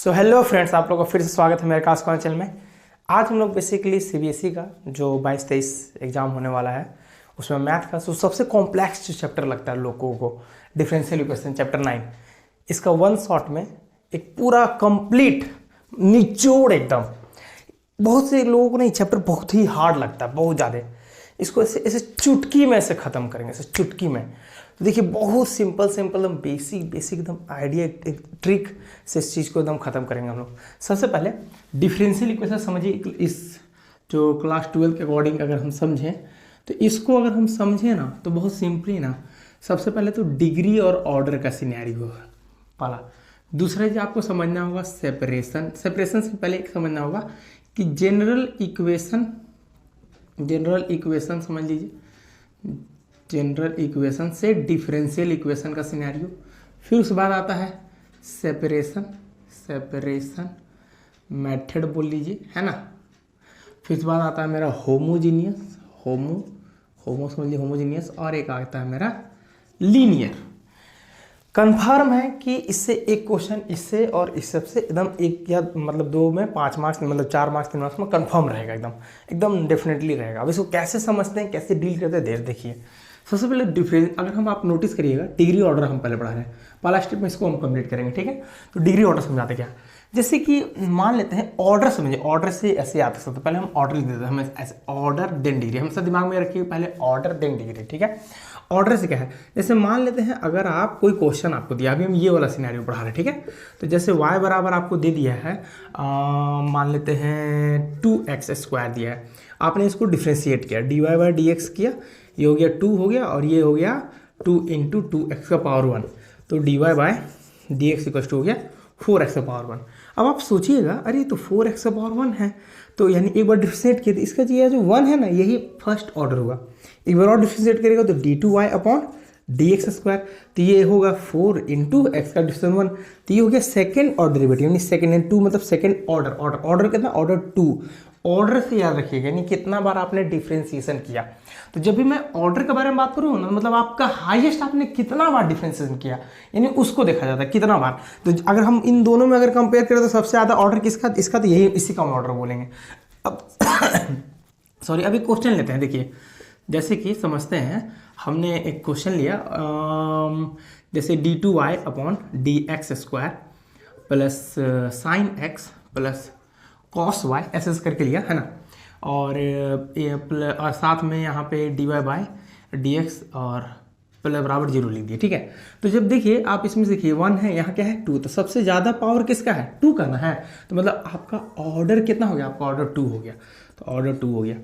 So hello friends, आप लोगों का फिर से स्वागत है मेरे कास कॉर्नर चैनल में। आज हम लोग बेसिकली सीबीएसई का जो 22-23 एग्जाम होने वाला है उसमें मैथ का सबसे कॉम्प्लेक्स जो चैप्टर लगता है लोगों को, डिफरेंशियल इक्वेशन चैप्टर 9, इसका वन शॉट में एक पूरा कंप्लीट निचोड़ एकदम। बहुत से लोगों को ना ये चैप्टर बहुत ही हार्ड लगता है, बहुत ज़्यादा। इसको ऐसे ऐसे चुटकी में ऐसे ख़त्म करेंगे, ऐसे चुटकी में। तो देखिए बहुत सिंपल एकदम बेसिक एकदम आइडिया, एक ट्रिक से इस चीज़ को एकदम ख़त्म करेंगे हम लोग। सबसे पहले डिफरेंशियल इक्वेशन समझिए। इस जो क्लास 12 के अकॉर्डिंग अगर हम समझें तो इसको अगर हम समझें ना तो बहुत सिंपली ना, सबसे पहले तो डिग्री और ऑर्डर का सिनेरियो होगा पहला। दूसरा जो आपको समझना होगा सेपरेशन से पहले एक समझना होगा कि जनरल इक्वेशन समझ लीजिए, जनरल इक्वेशन से डिफरेंशियल इक्वेशन का सिनेरियो। फिर उसके बाद आता है सेपरेशन मेथड बोल लीजिए, है ना। फिर उसके बाद आता है मेरा होमोजीनियस, होमो समझ लीजिए होमोजीनियस, और एक आता है मेरा लीनियर। कंफर्म है कि इससे एक क्वेश्चन इससे और इस सबसे एकदम एक या मतलब 2 में 5 मार्क्स, मतलब 4 मार्क्स 3 मार्क्स में कंफर्म रहेगा, एकदम डेफिनेटली रहेगा। अब इसको कैसे समझते हैं, कैसे डील करते हैं, देखिए। सबसे पहले डिफरेंस अगर हम आप नोटिस करिएगा, डिग्री ऑर्डर हम पहले पढ़ा रहे हैं, पहला स्टेप में इसको हम कंप्लीट करेंगे, ठीक है। तो डिग्री ऑर्डर समझाते क्या, जैसे कि मान लेते हैं ऑर्डर समझिए, ऑर्डर से ऐसे आते सकते, पहले हम ऑर्डर लिख देते हैं, हमें ऐसे ऑर्डर देन डिग्री, हमेशा दिमाग में रखिए पहले ऑर्डर देन डिग्री, ठीक है। ऑर्डर से क्या है, जैसे मान लेते हैं अगर आप कोई क्वेश्चन आपको दिया, अभी हम ये वाला सिनेरियो पढ़ा रहे हैं, ठीक है। तो जैसे y बराबर आपको दे दिया है, मान लेते हैं 2x² दिया है, आपने इसको डिफ्रेंशिएट किया, dy/dx किया, ये हो गया 2 हो गया, और ये हो गया 2 × 2x का पावर 1, तो dy/dx इक्वल टू हो गया 4x का पावर 1। अब आप सोचिएगा, अरे तो 4x का पावर 1 है, तो यानी एक बार डिफ्रेंशिएट किया तो इसका ये जो 1 है ना, यही फर्स्ट ऑर्डर होगा। एक बार और डिफ्रेंशिएट करेगा तो d2y/dx², तो ये होगा 4 × x का डिफरेंस 1, तो ये हो गया सेकेंड ऑर्डर डेरिवेटिव, यानी सेकेंड 2 मतलब सेकेंड ऑर्डर कितना, ऑर्डर 2। ऑर्डर से याद रखिएगा, यानी कितना बार आपने डिफ्रेंशिएशन किया। तो जब भी मैं ऑर्डर के बारे में बात करूँ ना, मतलब आपका हाईएस्ट आपने कितना बार डिफ्रेंशिएशन किया, यानी उसको देखा जाता है कितना बार। तो अगर हम इन दोनों में अगर कंपेयर करें तो सबसे ज़्यादा ऑर्डर किसका, इसका, तो यही, इसी का हम ऑर्डर बोलेंगे। अब सॉरी, अभी क्वेश्चन लेते हैं। देखिए जैसे कि समझते हैं, हमने एक क्वेश्चन लिया, जैसे d2y/dx² plus sign x plus cos y ऐसे करके लिया, है ना। और साथ में यहाँ पे dy/dx और प्लस बराबर 0 लिख दिया, ठीक है। तो जब देखिए आप इसमें देखिए 1 है, यहाँ क्या है 2, तो सबसे ज़्यादा पावर किसका है, 2 का ना है, तो मतलब आपका ऑर्डर कितना हो गया, आपका ऑर्डर 2 हो गया, तो ऑर्डर 2 हो गया।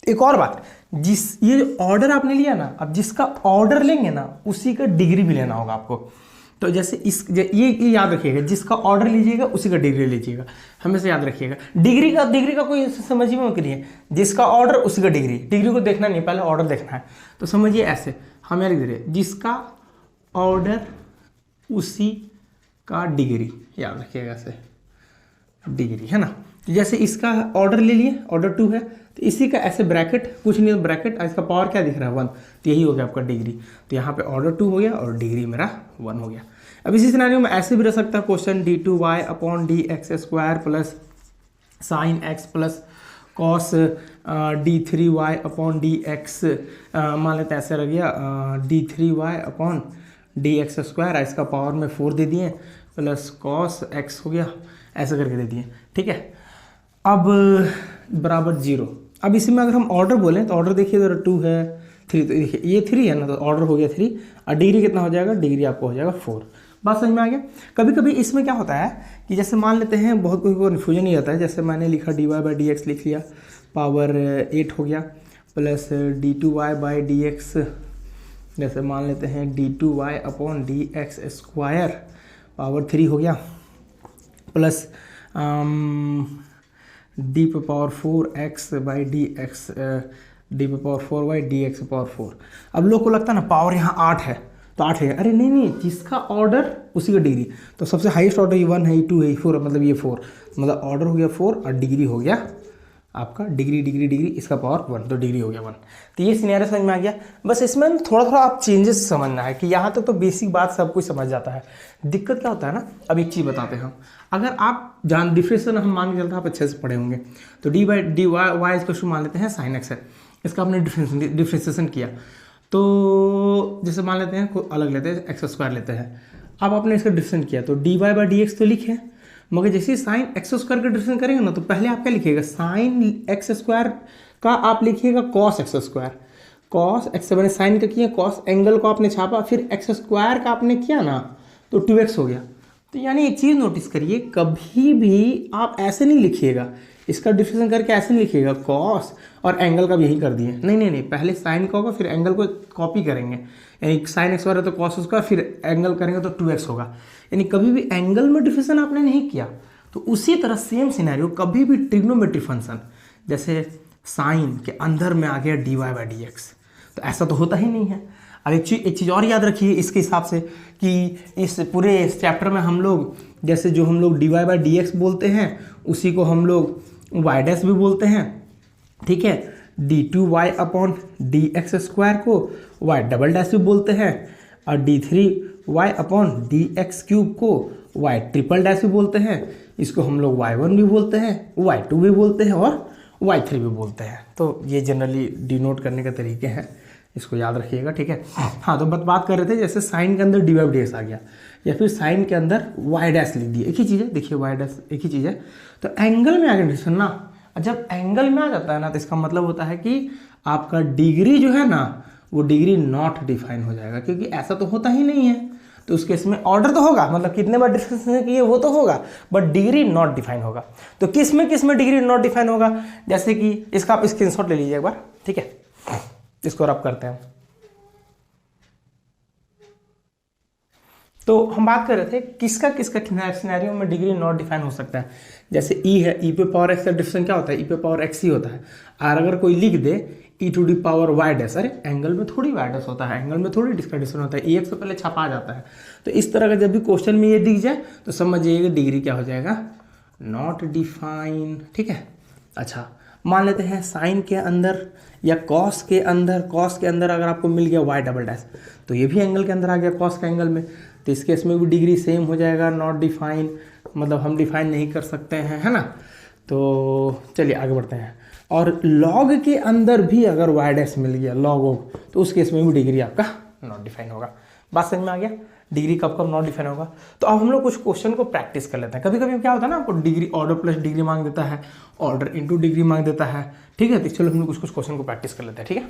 एक और बात, ये जो ऑर्डर आपने लिया ना, अब जिसका ऑर्डर लेंगे ना उसी का डिग्री भी लेना होगा आपको। तो जैसे ये याद रखिएगा, जिसका ऑर्डर लीजिएगा उसी का डिग्री लीजिएगा, हमेशा याद रखिएगा। डिग्री का कोई समझ में मत करिए, जिसका ऑर्डर उसी का डिग्री को देखना नहीं, पहले ऑर्डर देखना है। तो समझिए ऐसे हम याद करिए, जिसका ऑर्डर उसी का डिग्री, याद रखिएगा ऐसे डिग्री, है ना। जैसे इसका ऑर्डर ले लिए, ऑर्डर 2 है, तो इसी का ऐसे ब्रैकेट, कुछ नहीं ब्रैकेट, इसका पावर क्या दिख रहा है 1, तो यही हो गया आपका डिग्री। तो यहाँ पे ऑर्डर 2 हो गया और डिग्री मेरा 1 हो गया। अब इसी सिनेरियो में ऐसे भी रह सकता है question, d2y/dx² plus sign x plus cos d3y/dx, मान लेते ऐसे रह गया d3y/dx², इसका पावर में 4 दे दिए, प्लस कॉस x हो गया, ऐसे करके दे दिए, ठीक है। अब बराबर 0। अब इसी में अगर हम ऑर्डर बोलें तो ऑर्डर देखिए जरा 2 है 3, तो देखिए ये 3 है ना, तो ऑर्डर हो गया 3, और डिग्री कितना हो जाएगा, डिग्री आपको हो जाएगा 4। बात समझ में आ गया। कभी कभी इसमें क्या होता है कि जैसे मान लेते हैं बहुत कोई कन्फ्यूजन नहीं आता है, जैसे मैंने लिखा dy/dx लिख लिया, पावर 8 हो गया, प्लस d2y/dx, जैसे मान लेते हैं d2y/dx² पावर 3 हो गया, प्लस d⁴x/dx, अब लोग को लगता है ना पावर यहाँ 8 है, तो 8 है, अरे नहीं, जिसका ऑर्डर उसी का डिग्री। तो सबसे हाईएस्ट ऑर्डर ये 1 है, ये 2 है, ये 4, मतलब ये 4, मतलब ऑर्डर हो गया 4 और डिग्री हो गया आपका डिग्री डिग्री डिग्री इसका पावर 1, तो डिग्री हो गया 1। तो ये सिनेरियो समझ में आ गया। बस इसमें थोड़ा थोड़ा आप चेंजेस समझना है कि यहाँ तक तो बेसिक बात सब कुछ समझ जाता है। दिक्कत क्या होता है ना, अब एक चीज़ बताते हैं हम, अगर आप डिफ्रेंशिएशन हम मान के चलते हैं आप अच्छे से पढ़े होंगे, तो डी बाई डी वाई इसको मान लेते हैं साइन एक्स है, इसका हमने डिफ्रेंशिएशन किया, तो जैसे मान लेते हैं कोई अलग लेते हैं एक्स स्क्वायर लेते हैं, अब आपने इसका डिफ्रेंशिएशन किया तो d y by d x तो लिखे, मगर जैसे साइन एक्स स्क्वायर का डिफ्रेंशिएशन करेंगे ना, तो पहले आप क्या लिखिएगा, साइन एक्स स्क्वायर का आप लिखिएगा cos x square, cos x मैंने साइन का किया, कॉस एंगल को आपने छापा, फिर एक्स स्क्वायर का आपने किया ना तो 2x हो गया। तो यानी एक चीज़ नोटिस करिए, कभी भी आप ऐसे नहीं लिखिएगा, इसका डिफ्रेंशिएशन करके ऐसे नहीं लिखिएगा कॉस और एंगल का भी यही कर दिए, नहीं नहीं नहीं, पहले साइन का होगा फिर एंगल को कॉपी करेंगे, यानी साइन एक्स वाला तो कॉस उसका, फिर एंगल करेंगे तो 2x होगा, यानी कभी भी एंगल में डिफ्रेंशिएशन आपने नहीं किया। तो उसी तरह सेम सिनेरियो कभी भी ट्रिग्नोमेट्री फंक्शन, जैसे साइन के अंदर में आ गया d y by d x, तो ऐसा तो होता ही नहीं है। अब एक चीज़ और याद रखिए इसके हिसाब से कि इस पूरे चैप्टर में हम लोग जैसे जो हम लोग d y by d x बोलते हैं उसी को हम लोग वाई डैश भी बोलते हैं, ठीक है, d two y upon d x square को वाई डबल डैश भी बोलते हैं, और d three y upon d x cube को वाई ट्रिपल डैश भी बोलते हैं, इसको हम लोग वाई वन भी बोलते हैं, वाई टू भी बोलते हैं और वाई थ्री भी बोलते हैं। तो ये जनरली डिनोट करने के तरीके हैं, इसको याद रखिएगा, ठीक है। हाँ, तो बात कर रहे थे जैसे साइन के अंदर डी वाई डी एक्स आ गया, या फिर साइन के अंदर वाई डैश लिख दिया, एक ही चीज़ है, देखिए वाई डैश एक ही चीज़ है। तो एंगल में आ गया डिफरेंस ना, जब एंगल में आ जाता है ना तो इसका मतलब होता है कि आपका डिग्री जो है ना वो डिग्री नॉट डिफाइन हो जाएगा, क्योंकि ऐसा तो होता ही नहीं है। तो उस केस में ऑर्डर तो होगा, मतलब कितने बार डिफरेंस किए वो तो होगा, बट डिग्री नॉट डिफाइन होगा। तो किस में डिग्री नॉट डिफाइन होगा, जैसे कि इसका आप स्क्रीनशॉट ले लीजिए एक बार, ठीक है, इसको रब करते हैं। तो हम बात कर रहे थे किसका सिनेरियो में डिग्री नॉट डिफाइन हो सकता है। जैसे ई है, ई पे पावर एक्स का डिफरेंस क्या होता है, ई पे पावर एक्स ही होता है। और अगर कोई लिख दे e to the power y dash, अरे एंगल में थोड़ी वाई डैश होता है, एंगल में थोड़ी इसका डिफरेंस होता है, ई एक्स से पहले छपा जाता है। तो इस तरह का जब भी क्वेश्चन में ये दिख जाए तो समझिएगा डिग्री क्या हो जाएगा, नॉट डिफाइन, ठीक है। अच्छा, मान लेते हैं साइन के अंदर या कॉस के अंदर अगर आपको मिल गया वाई डबल डैश, तो ये भी एंगल के अंदर आ गया कॉस के एंगल में, तो इस केस में भी डिग्री सेम हो जाएगा, नॉट डिफाइन, मतलब हम डिफाइन नहीं कर सकते हैं, है ना। तो चलिए आगे बढ़ते हैं। और लॉग के अंदर भी अगर वाई डैश मिल गया लॉग, तो उस केस में भी डिग्री आपका नॉट डिफाइन होगा। बात समझ में आ गया, डिग्री कब कब नॉट डिफाइन होगा। तो अब हम लोग कुछ क्वेश्चन को प्रैक्टिस कर लेते हैं। कभी कभी क्या होता है ना, आपको डिग्री ऑर्डर प्लस डिग्री मांग देता है, ऑर्डर इंटू डिग्री मांग देता है, ठीक है। तो चलो हम लोग कुछ क्वेश्चन को प्रैक्टिस कर लेते हैं, ठीक है।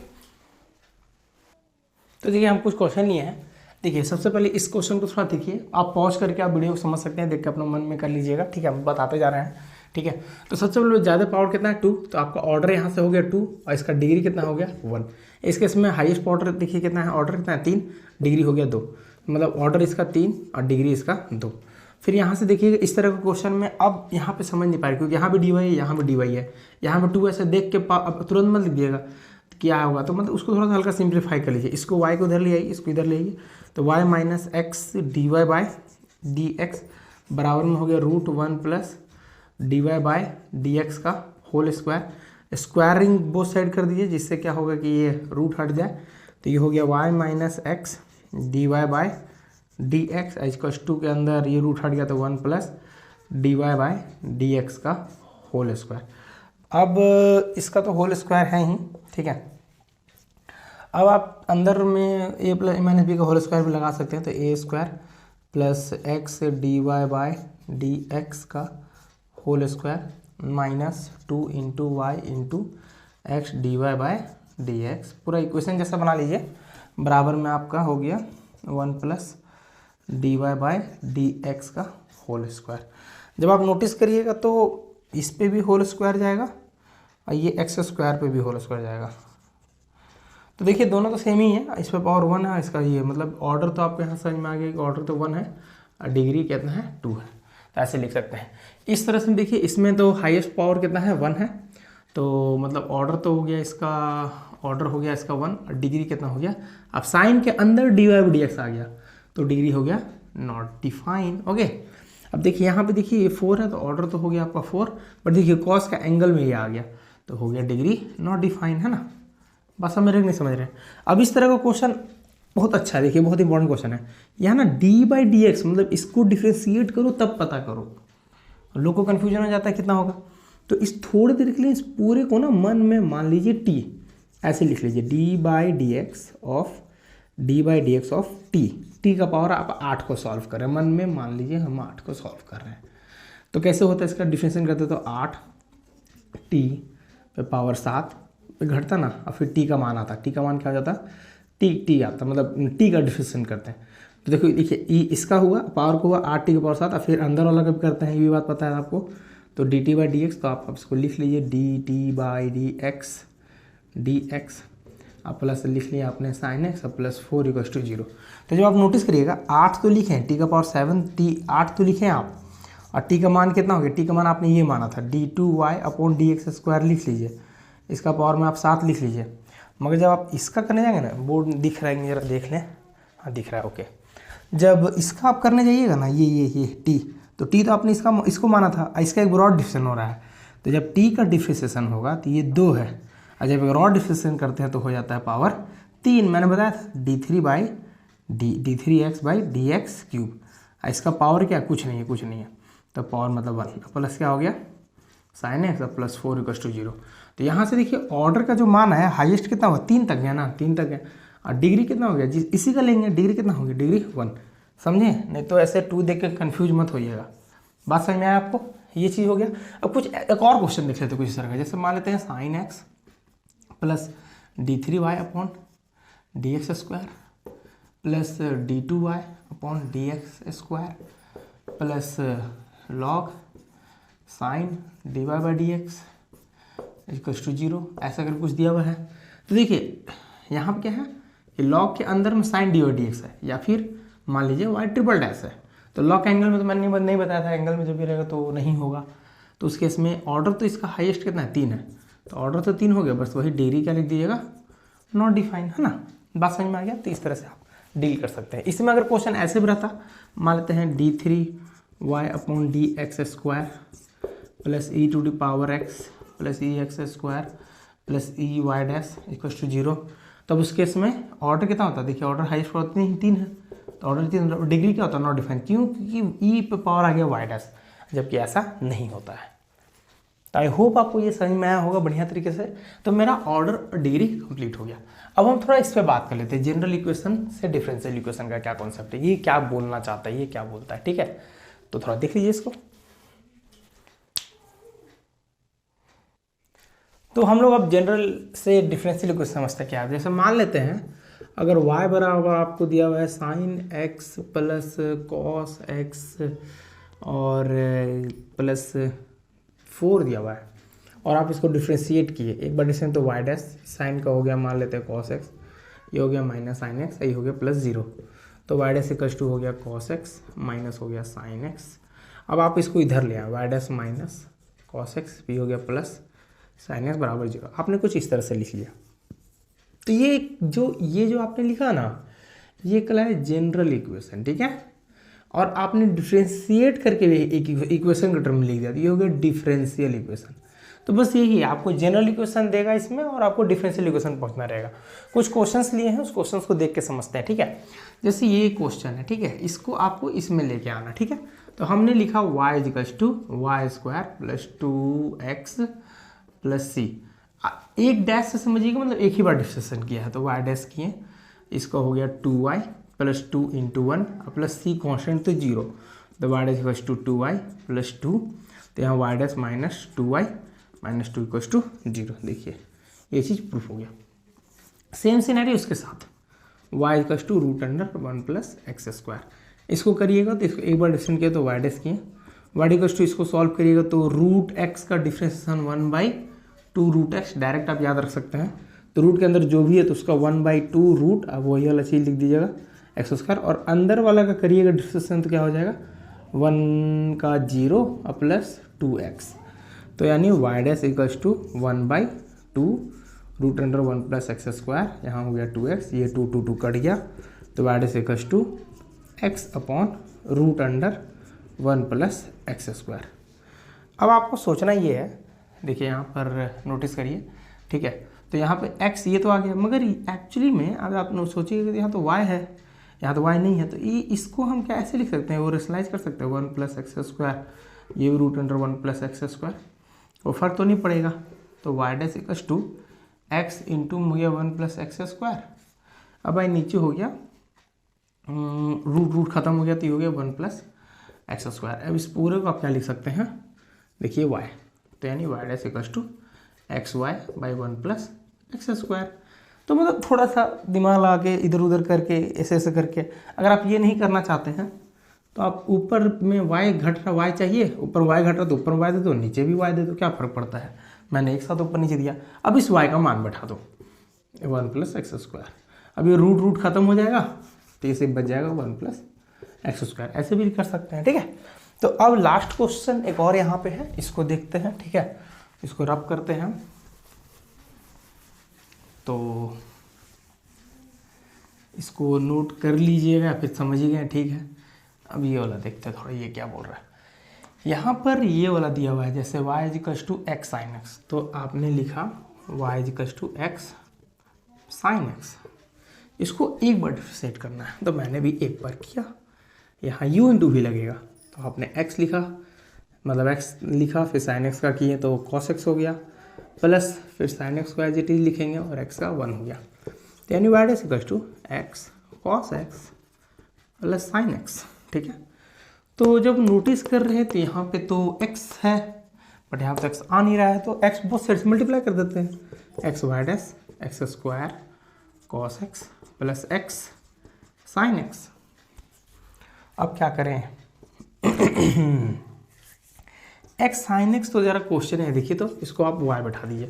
तो देखिए हम कुछ क्वेश्चन लिए हैं। देखिए सबसे पहले इस क्वेश्चन को थोड़ा देखिए, आप पॉज करके आप वीडियो को समझ सकते हैं, देख के अपने मन में कर लीजिएगा, ठीक है, हम बताते जा रहे हैं, ठीक है। तो सबसे पहले ज़्यादा पावर कितना है 2, तो आपका ऑर्डर यहाँ से हो गया 2 और इसका डिग्री कितना हो गया 1। इस केस में हाईएस्ट ऑर्डर देखिए कितना है, ऑर्डर कितना है 3, डिग्री हो गया 2, मतलब ऑर्डर इसका 3 और डिग्री इसका 2। फिर यहाँ से देखिए इस तरह के क्वेश्चन में अब यहाँ पे समझ नहीं पा रही, क्योंकि यहाँ पे डी वाई है, यहाँ पे डी वाई है, यहाँ पे 2 ऐसे देख के अब तुरंत मत लिख दिएगा क्या होगा। तो मतलब उसको थोड़ा सा हल्का सिंप्लीफाई कर लीजिए, इसको y को इधर ले आइए, इसको इधर ले आइए, तो y minus x d y by d x बराबर में हो गया √1 plus d y by d x का whole square. Squaring both side कर दीजिए, जिससे क्या होगा कि ये रूट हट जाए, तो ये हो गया y minus x d y by d x equals 2 के अंदर ये रूट हट गया तो 1 plus d y by d x का होल स्क्वायर। अब इसका तो होल स्क्वायर है ही, ठीक है। अब आप अंदर में ए प्लस माइनस बी का होल स्क्वायर भी लगा सकते हैं, तो a square plus x d y by d x का whole square minus 2 into y into x d y by d x, पूरा इक्वेशन जैसा बना लीजिए, बराबर में आपका हो गया 1 plus d y by d x का होल स्क्वायर। जब आप नोटिस करिएगा तो इस पे भी होल स्क्वायर जाएगा और ये एक्स स्क्वायर पे भी होल स्क्वायर जाएगा। तो देखिए दोनों तो सेम ही है, इस पर पावर 1 है, इसका ये मतलब ऑर्डर तो आपको यहाँ समझ में आ गया कि ऑर्डर तो 1 है और डिग्री कितना है 2 है, तो ऐसे लिख सकते हैं। इस तरह से देखिए इसमें तो हाईएस्ट पावर कितना है 1 है, तो मतलब ऑर्डर तो हो गया इसका, ऑर्डर हो गया इसका 1 और डिग्री कितना हो गया। अब साइन के अंदर डी वाई डी एक्स आ गया तो डिग्री हो गया नॉट डिफाइन, ओके। अब देखिए यहाँ पे देखिए ये 4 है तो ऑर्डर तो हो गया आपका 4, बट देखिए कॉस का एंगल में ये आ गया, तो हो गया डिग्री नॉट डिफाइन, है ना। बस हम मेरे नहीं समझ रहे हैं। अब इस तरह का क्वेश्चन बहुत अच्छा है, देखिए बहुत इंपॉर्टेंट क्वेश्चन है। यहाँ ना d/dx मतलब इसको डिफ्रेंशिएट करो तब पता करो, लोग को कन्फ्यूजन हो जाता है कितना होगा। तो इस थोड़ी देर के लिए इस पूरे को ना मन में मान लीजिए t, ऐसे लिख लीजिए d/dx ऑफ t का पावर आप 8 को सॉल्व कर रहे हैं, मन में मान लीजिए हम 8 को सॉल्व कर रहे हैं। तो कैसे होता है इसका डिफ्रेंशिएशन करते तो 8 t पे पावर 7 पे घटता ना, और फिर t का मान आता, t का मान क्या हो जाता, t आता, मतलब t का डिफ्रेंशिएशन करते हैं। तो देखो देखिए इसका हुआ पावर को हुआ 8t की पावर 7, और फिर अंदर वाला कब करते हैं ये भी बात पता है आपको। तो dt/dx तो आप इसको लिख लीजिए dt/dx आप प्लस लिख लिया आपने sin x और प्लस 4 = 0। तो जब आप नोटिस करिएगा 8 तो लिखे t का पावर 7 t 8 तो लिखे आप, और t का मान कितना हो गया, t का मान आपने ये माना था d2y/dx² लिख लीजिए, इसका पावर में आप 7 लिख लीजिए। मगर जब आप इसका करने जाएंगे ना, बोर्ड दिख रहा है जरा देख लें, हाँ दिख रहा है ओके। जब इसका आप करने जाइएगा ना ये t, तो t तो आपने इसको माना था, इसका एक ब्रॉड डिफ्रेंशिएशन हो रहा है। तो जब t का डिफ्रेंशिएशन होगा तो ये 2 है, और जब ब्रॉड डिफ्रेंशिएशन करते हैं तो हो जाता है पावर 3। मैंने बताया था d3x/dx³। इसका पावर क्या, कुछ नहीं है, तो पावर मतलब 1 प्लस क्या हो गया sin x और प्लस 4 = 0। तो यहाँ से देखिए ऑर्डर का जो मान है हाईएस्ट कितना हुआ, 3 तक गया ना, 3 तक गया, और डिग्री कितना हो गया, जिस इसी का लेंगे डिग्री कितना होगी, डिग्री 1, समझे। नहीं तो ऐसे 2 देख के कन्फ्यूज मत होइएगा। बात समझ में आया आपको, ये चीज़ हो गया। अब कुछ एक और क्वेश्चन देख लेते हैं कुछ इस तरह का, जैसे मान लेते हैं sin x plus d3y/dx² plus d2y/dx² plus log sin dy/dx = 0, ऐसा अगर कुछ दिया हुआ है। तो देखिए यहाँ पर क्या है कि लॉग के अंदर में sin dy/dx है, या फिर मान लीजिए y∭| है। तो लॉग एंगल में तो मैंने नहीं बताया था, एंगल में जो भी रहेगा तो नहीं होगा। तो उस केस में ऑर्डर तो इसका हाईएस्ट कितना है, 3 है, तो ऑर्डर तो 3 हो गया, बस वही डिग्री क्या लिख दीजिएगा, नॉट डिफाइन, है ना। बात समझ में आ गया। तो इस तरह से आप डील कर सकते हैं। इसमें अगर क्वेश्चन ऐसे भी रहता, मान लेते हैं d3y/dx² plus e⁻x plus ex² plus ey' = 0, तब उस केस में ऑर्डर कितना होता है, देखिए ऑर्डर हाईएस्ट पावर 3 है, तो ऑर्डर 3, डिग्री क्या होता है, नॉट डिफाइन, क्यों, क्योंकि e पे पावर आ गया y', जबकि ऐसा नहीं होता है। तो आई होप आपको ये समझ में आया होगा बढ़िया तरीके से। तो मेरा ऑर्डर और डिग्री कंप्लीट हो गया। अब हम थोड़ा इस पे बात कर लेते हैं, जनरल इक्वेशन से डिफरेंशियल इक्वेशन का क्या कॉन्सेप्ट है, ये क्या बोलना चाहता है, ये क्या बोलता है, ठीक है। तो थोड़ा देख लीजिए इसको। तो हम लोग अब जनरल से डिफरेंशियल इक्वेशन समझते क्या है। जैसे मान लेते हैं अगर y बराबर आपको दिया हुआ है sin x plus cos x और प्लस 4 दिया हुआ है, और आप इसको डिफ्रेंशिएट किए, एक बार डिफरेंस तो y' साइन का हो गया, मान लेते हैं cos x, ये हो गया माइनस sin x, ये हो गया प्लस 0, तो y' = हो गया cos x माइनस हो गया sin x। अब आप इसको इधर ले आए, y' माइनस cos x भी हो गया प्लस sin x बराबर 0। आपने कुछ इस तरह से लिख लिया। तो ये जो आपने लिखा ना, ये कहलाए जनरल इक्वेशन, ठीक है। और आपने डिफ्रेंशिएट करके भी एक इक्वेशन का टर्म लिख दिया, तो ये हो गया डिफरेंशियल इक्वेशन। तो बस यही है, आपको जनरल इक्वेशन देगा इसमें, और आपको डिफरेंशियल इक्वेशन पहुंचना रहेगा। कुछ क्वेश्चंस लिए हैं, उस क्वेश्चंस को देख के समझते हैं, ठीक है। जैसे ये क्वेश्चन है, ठीक है, इसको आपको इसमें लेके आना, ठीक है। तो हमने लिखा y = y² plus 2x plus c, एक डैश से समझिएगा, मतलब एक ही बार डिफ्रेंशिएशन किया है, तो y' किए, इसका हो गया 2y plus 2 × 1 plus c constant तो 0, तो y' = 2y प्लस 2, तो यहाँ y' माइनस 2y माइनस 2 = 0। देखिए ये चीज़ प्रूफ हो गया। सेम सिनेरियो इसके साथ y = √1 प्लस x², इसको करिएगा तो इसको एक बार डिफरेंट किया तो y' किए, y = इसको सॉल्व करिएगा तो √x का डिफ्रेंशिएशन 1/2√x, डायरेक्ट आप याद रख सकते हैं। तो रूट के अंदर जो भी है तो उसका 1/2 रूट, अब वही वाला चीज़ लिख दीजिएगा x², और अंदर वाला का करिएगा डिफ्रेंशिएशन तो क्या हो जाएगा 1 का 0 प्लस 2x, तो यानी y' = 1/2 √1 प्लस x², यहाँ हो गया 2x, ये 2 2 2 कट गया, तो y' = x upon √1 plus x²। अब आपको सोचना ये है, देखिए यहाँ पर नोटिस करिए, ठीक है। तो यहाँ पे x ये तो आ गया, मगर एक्चुअली में अगर आप सोचिए कि यहाँ तो y है, यहाँ तो y नहीं है, तो ये इसको हम क्या ऐसे लिख सकते हैं, वो रेशनलाइज कर सकते हैं 1 + x², ये भी √1 + x², वो फर्क तो नहीं पड़ेगा। तो y dash equals to x into हो गया 1 + x²। अब भाई नीचे हो गया रूट खत्म हो गया, तो ये हो गया 1 + x²। अब इस पूरे को आप क्या लिख सकते हैं, देखिए y, तो यानी y dash equals to xy by 1 + x²। तो मतलब थोड़ा सा दिमाग लगा के इधर उधर करके ऐसे ऐसे करके, अगर आप ये नहीं करना चाहते हैं तो आप ऊपर में y घट रहा, y चाहिए, ऊपर y घट रहा तो ऊपर y दे दो, नीचे भी y दे दो, क्या फ़र्क पड़ता है। मैंने एक साथ ऊपर नीचे दिया। अब इस y का मान बैठा दो 1 + x²। अब ये रूट खत्म हो जाएगा, तो ये सिर्फ बच जाएगा 1 + x²। ऐसे भी कर सकते हैं, ठीक है। तो अब लास्ट क्वेश्चन एक और यहाँ पे है, इसको देखते हैं, ठीक है। इसको रब करते हैं, तो इसको नोट कर लीजिएगा, फिर समझिएगा, ठीक है। अब ये वाला देखते हैं थोड़ा, ये क्या बोल रहा है। यहाँ पर ये वाला दिया हुआ है, जैसे y = x sin x, तो आपने लिखा y = x sin x। इसको एक बार सेट करना है, तो मैंने भी एक बार किया। यहाँ u × v लगेगा, तो आपने x लिखा, मतलब x लिखा, फिर sin x का किए तो cos x हो गया, प्लस फिर sin x को एज इट इज लिखेंगे और x का 1 हो गया। तो यानी y = x cos x plus sin x, ठीक है। तो जब नोटिस कर रहे हैं तो यहाँ पे तो x है, बट यहाँ पे x आ नहीं रहा है, तो x बहुत साइड से मल्टीप्लाई कर देते हैं। xy dash x² cos x plus x sin x। अब क्या करें x sin x, तो ज़रा क्वेश्चन है, देखिए, तो इसको आप y बैठा दीजिए,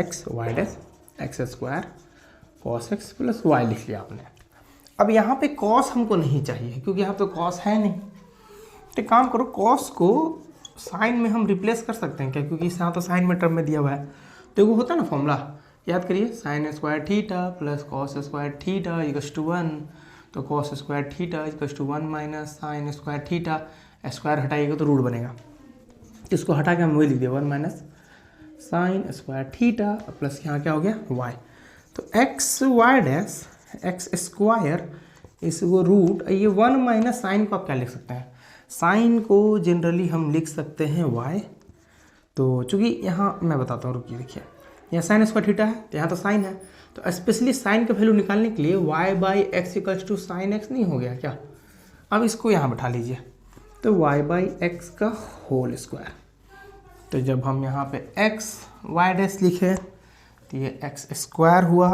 xy dash x² cos x plus y लिख लिया आपने। अब यहाँ पे cos हमको नहीं चाहिए, क्योंकि यहाँ पे cos है नहीं, तो काम करो cos को sin में हम रिप्लेस कर सकते हैं क्या, क्योंकि यहाँ तो sin में टर्म में दिया हुआ है। तो वो होता है ना फॉर्मूला, याद करिए, sin² theta plus cos² theta = 1, तो cos² theta = 1 - sin² theta, square हटाइएगा तो रूट बनेगा, इसको हटा के हम वही लिख दिया 1 - sin² थीटा प्लस यहाँ क्या हो गया y। तो xy डैश x² इसको रूट, ये 1 - sin को आप क्या लिख सकते हैं, साइन को जनरली हम लिख सकते हैं y। तो चूँकि यहाँ मैं बताता हूँ, रुकिए, देखिए, यहाँ sin² थीटा है, तो यहाँ तो साइन है, तो स्पेशली साइन का वैल्यू निकालने के लिए y/x = sin x नहीं हो गया क्या। अब इसको यहाँ बैठा लीजिए, तो y/x का होल स्क्वायर। तो जब हम यहाँ पे x y डैश लिखे तो ये x² हुआ,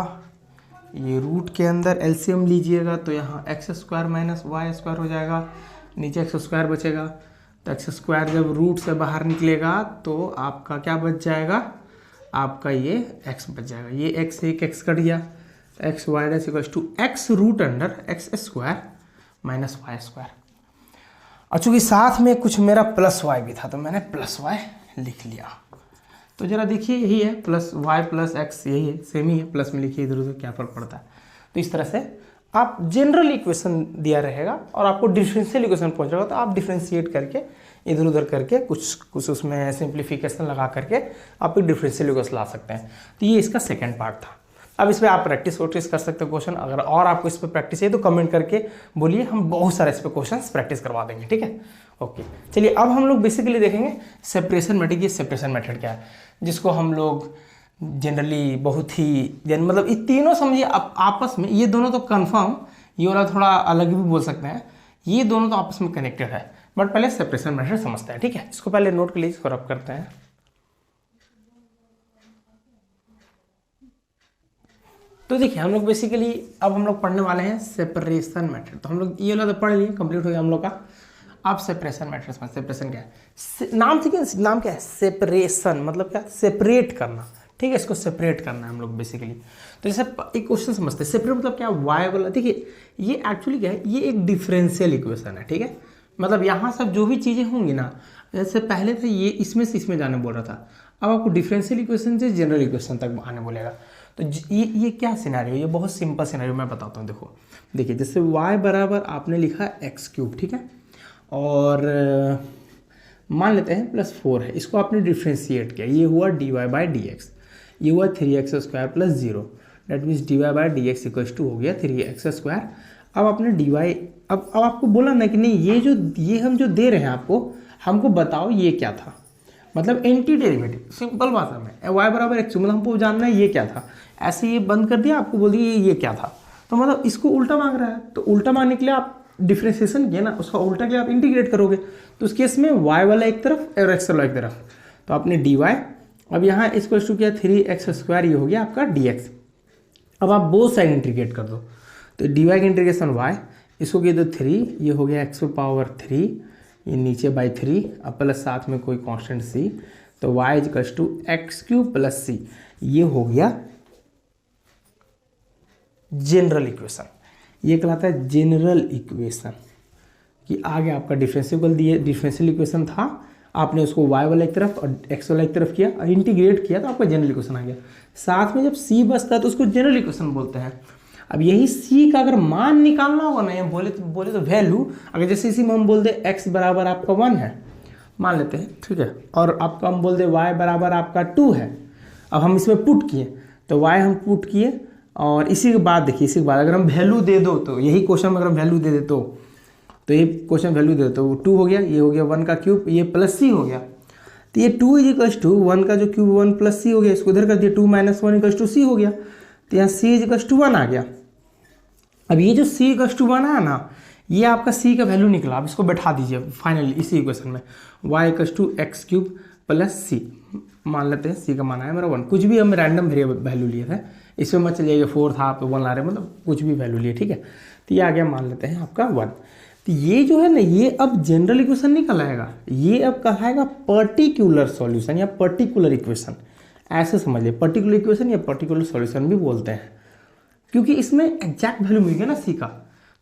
ये रूट के अंदर एलसीएम लीजिएगा तो यहाँ x² - y² हो जाएगा, नीचे x² बचेगा। तो x² जब रूट से बाहर निकलेगा तो आपका क्या बच जाएगा, आपका ये x बच जाएगा, ये x एक x कट गया, xy dash = x √x² - y²। और चूँकि साथ में कुछ मेरा प्लस y भी था, तो मैंने प्लस y लिख लिया। तो जरा देखिए, यही है प्लस y प्लस x, यही है, सेम ही है, प्लस में लिखिए, इधर उधर क्या फ़र्क पड़ता है। तो इस तरह से आप जनरल इक्वेशन दिया रहेगा और आपको डिफरेंशियल इक्वेशन पहुंच जाएगा, तो आप डिफ्रेंशिएट करके इधर उधर करके कुछ उसमें सिंप्लीफिकेशन लगा करके आप एक डिफरेंशियल इक्वेशन ला सकते हैं। तो ये इसका सेकंड पार्ट था। अब इस पर आप प्रैक्टिस कर सकते हो क्वेश्चन, अगर और आपको इस पर प्रैक्टिस है तो कमेंट करके बोलिए, हम बहुत सारे इस पर क्वेश्चन प्रैक्टिस करवा देंगे, ठीक है। ओके, चलिए अब हम लोग बेसिकली देखेंगे सेपरेशन मेथड। ये सेपरेशन मेथड क्या है, जिसको हम लोग जनरली बहुत ही मतलब ये तीनों समझिए आपस में, ये दोनों तो कंफर्म, ये वाला थोड़ा अलग भी बोल सकते हैं, ये दोनों तो आपस में कनेक्टेड है, बट पहले सेपरेशन मेथड समझते हैं, ठीक है। इसको पहले नोट कर लीजिए, इसको रब करते हैं। तो देखिए, हम लोग बेसिकली अब हम लोग पढ़ने वाले हैं सेपरेशन मेथड। तो हम लोग ये वाला तो पढ़ लिए, कंप्लीट हो गया हम लोग का। अब सेपरेशन मेथड समझ, सेपरेशन क्या है, नाम ठीक है, नाम क्या है, सेपरेशन मतलब क्या, सेपरेट करना, ठीक है, इसको सेपरेट करना है हम लोग बेसिकली। तो जैसे एक क्वेश्चन समझते हैं, सेपरेट मतलब क्या, y वाला, देखिए ये एक्चुअली क्या है, ये एक डिफरेंशियल इक्वेशन है, ठीक है। मतलब यहाँ सब जो भी चीज़ें होंगी ना, जैसे पहले था ये इसमें से इसमें जाने बोल रहा था, अब आपको डिफरेंशियल इक्वेशन से जनरल इक्वेशन तक आने बोलेगा। तो ये क्या सिनेरियो, ये बहुत सिंपल सिनेरियो मैं बताता हूँ। देखो, देखिए, जैसे y बराबर आपने लिखा x³ ठीक है, और मान लेते हैं +4 है, इसको आपने डिफ्रेंशिएट किया, ये हुआ dy/dx, ये हुआ 3x² + 0, that means dy/dx equals to हो गया 3x²। अब आपने dy, अब आपको बोला ना कि नहीं ये हम जो दे रहे हैं आपको, हमको बताओ ये क्या था, मतलब एंटी डेरिवेटिव, सिंपल भाषा में y बराबर x, मतलब हमको जानना है ये क्या था। ऐसे ये बंद कर दिया, आपको बोल दिया ये क्या था, तो मतलब इसको उल्टा मांग रहा है, तो उल्टा मांगने के लिए आप डिफ्रेंसिएशन किया ना, उसका उल्टा के लिए आप इंटीग्रेट करोगे, तो उस केस में y वाला एक तरफ और x वाला एक तरफ, तो आपने dy, अब यहाँ इसको टू किया 3x², ये हो गया आपका dx। अब आप बोथ साइड इंटीग्रेट कर दो, तो dy का इंटीग्रेशन y, इसको किया तो 3, ये हो गया x⁻3, ये नीचे बाई 3, अब प्लस साथ में कोई कांस्टेंट c, तो y equals to x³ + c, ये हो गया जनरल इक्वेशन। ये कहलाता है जनरल इक्वेशन, कि आगे आपका डिफरेंशियल इक्वेशन था, आपने उसको y वाला एक तरफ और x वाला एक तरफ किया और इंटीग्रेट किया, तो आपका जनरल इक्वेशन आ गया। साथ में जब c बचता है तो उसको जनरल इक्वेशन बोलते हैं। अब यही c का अगर मान निकालना होगा ना, बोले तो वैल्यू, अगर जैसे इसी में हम बोल दे x बराबर आपका 1 है, मान लेते हैं, ठीक है, और आपका हम बोल दे y बराबर आपका 2 है, अब हम इसमें पुट किए, तो y हम पुट किए, और इसी के बाद देखिए, इसी के बाद अगर हम वैल्यू दे दो, तो यही क्वेश्चन में अगर हम वैल्यू दे दे तो ये क्वेश्चन वैल्यू दे दो, तो 2 हो गया, ये हो गया 1 का क्यूब, ये प्लस c हो गया, तो ये 2 इक्वल्स टू 1 का जो क्यूब 1 + c हो गया, इसको इधर कर दिया, 2 - 1 इक्वल्स टू c हो गया, तो यहाँ c इक्वल्स टू 1 आ गया। अब ये जो c इक्वल्स टू 1 आया ना, ये आपका c का वैल्यू निकला, अब इसको बैठा दीजिए फाइनली इसी इक्वेशन में, y equals to x³ + c, मान लेते हैं c का मान आया मेरा 1, कुछ भी हम रैंडम वैल्यू लिए थे, इसमें मत चलिए 4 था, आप 1 ला रहे, मतलब कुछ भी वैल्यू लिए, ठीक है, तो ये आ गया, मान लेते हैं आपका 1। तो ये जो है ना, ये अब जनरल इक्वेशन नहीं कहलाएगा, ये अब कहलाएगा पर्टिकुलर सॉल्यूशन या पर्टिकुलर इक्वेशन, ऐसे समझ लिया, पर्टिकुलर इक्वेशन या पर्टिकुलर सॉल्यूशन भी बोलते हैं, क्योंकि इसमें एग्जैक्ट वैल्यू मिल गया ना c का।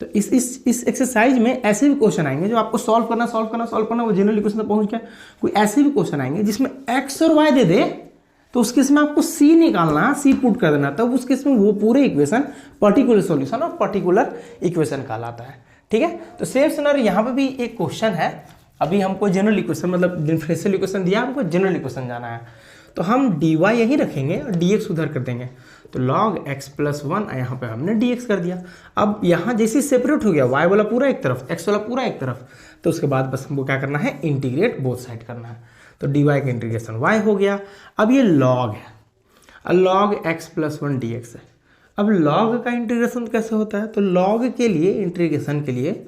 तो इस एक्सरसाइज में ऐसे भी क्वेश्चन आएंगे जो आपको सॉल्व करना, वो जनरल इक्वेशन तक पहुंच गया। कोई ऐसे भी क्वेश्चन आएंगे जिसमें x और y दे दे, तो उस केस में आपको c निकालना, c पुट कर देना, तब उस केस में वो पूरे इक्वेशन पर्टिकुलर सॉल्यूशन और पर्टिकुलर इक्वेशन कहलाता है, ठीक है। तो सेम सिनेरियो यहाँ पे भी एक क्वेश्चन है, अभी हमको जनरल इक्वेशन मतलब डिफरेंशियल इक्वेशन दिया, हमको जनरल इक्वेशन जाना है, तो हम dy यही रखेंगे और dx उधर कर देंगे, तो log x + 1 यहाँ पे हमने dx कर दिया। अब यहाँ जैसे सेपरेट हो गया, y वाला पूरा एक तरफ, x वाला पूरा एक तरफ, तो उसके बाद बस हमको क्या करना है, इंटीग्रेट बोथ साइड करना है, तो dy का इंटीग्रेशन y हो गया। अब ये log है, log x + 1 dx है। अब log का इंटीग्रेशन कैसे होता है, तो log के लिए इंटीग्रेशन के लिए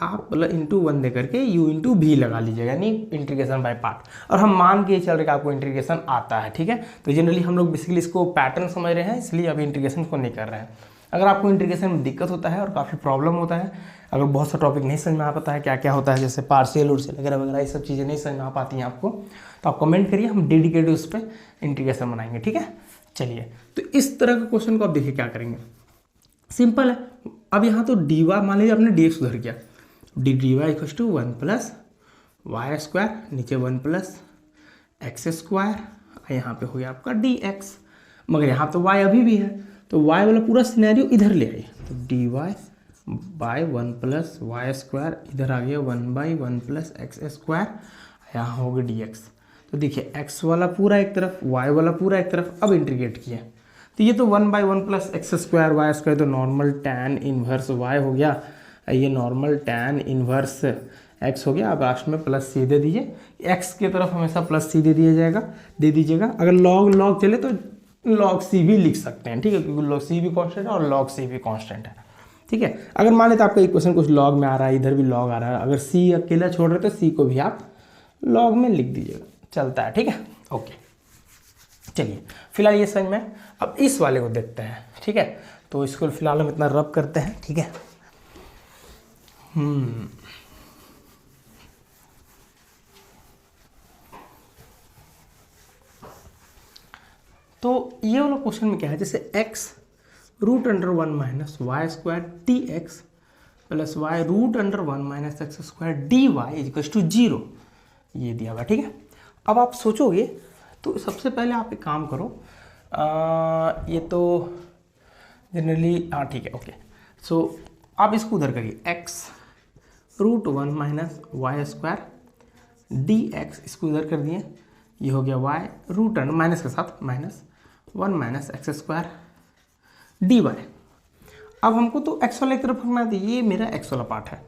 आप इंटू 1 दे करके u इंटू v लगा लीजिएगा, यानी इंटीग्रेशन बाय पार्ट, और हम मान के चल रहे कि आपको इंटीग्रेशन आता है, ठीक है। तो जनरली हम लोग बेसिकली इसको पैटर्न समझ रहे हैं, इसलिए अभी इंटीग्रेशन को नहीं कर रहे हैं। अगर आपको इंटीग्रेशन में दिक्कत होता है और काफ़ी प्रॉब्लम होता है, अगर बहुत सा टॉपिक नहीं समझ में आ पाता है, क्या क्या होता है, जैसे पार्शियल उर्शियल वगैरह वगैरह, ये सब चीज़ें नहीं समझ में आ पाती हैं आपको, तो आप कमेंट करिए, हम डेडिकेटेड उस पर इंटीग्रेशन बनाएंगे, ठीक है। चलिए, तो इस तरह के क्वेश्चन को आप देखिए क्या करेंगे, सिंपल है। अब यहाँ तो dy, मान लीजिए आपने dx उधर किया, dy इक्वल्स टू 1 + y², नीचे 1 + x², यहाँ पे हो गया आपका dx, मगर यहाँ तो y अभी भी है, तो y वाला पूरा सिनेरियो इधर ले आइए, तो dy/1 + y², इधर आ गया 1/1 + x², यहाँ हो गया dx। तो देखिए x वाला पूरा एक तरफ, y वाला पूरा एक तरफ, अब इंटीग्रेट किया, तो ये तो 1/1 + x² y², तो नॉर्मल tan इनवर्स y हो गया, ये नॉर्मल tan इनवर्स x हो गया। अब लास्ट में +c दे दीजिए, x की तरफ हमेशा +c दे दीजिएगा। अगर log चले तो log c भी लिख सकते हैं, ठीक है, क्योंकि log c भी कांस्टेंट है और log c भी कांस्टेंट है, ठीक है। अगर मान लेते आपका इक्वेशन कुछ log में आ रहा है, इधर भी log आ रहा है, अगर c अकेला छोड़ रहे तो c को भी आप log में लिख दीजिएगा, चलता है, ठीक है, ओके। चलिए, फिलहाल ये समझ में। अब इस वाले को देखते हैं, ठीक है, तो इसको फिलहाल हम इतना रब करते हैं, ठीक है। तो ये वाला क्वेश्चन में क्या है, जैसे x √1 - y² dx + y √1 - x² dy = 0, ये दिया हुआ, ठीक है। अब आप सोचोगे, तो सबसे पहले आप एक काम करो, ये तो जनरली ठीक है, ओके। सो आप इसको उधर करिए, x √1 - y² डी एक्स, इसको इधर कर दिए, ये हो गया वाई रूट अंडर माइनस के साथ minus 1 minus x square d y. अब हमको तो एक्स वाला एक तरफ रखना है, तो ये मेरा एक्स वाला पार्ट है,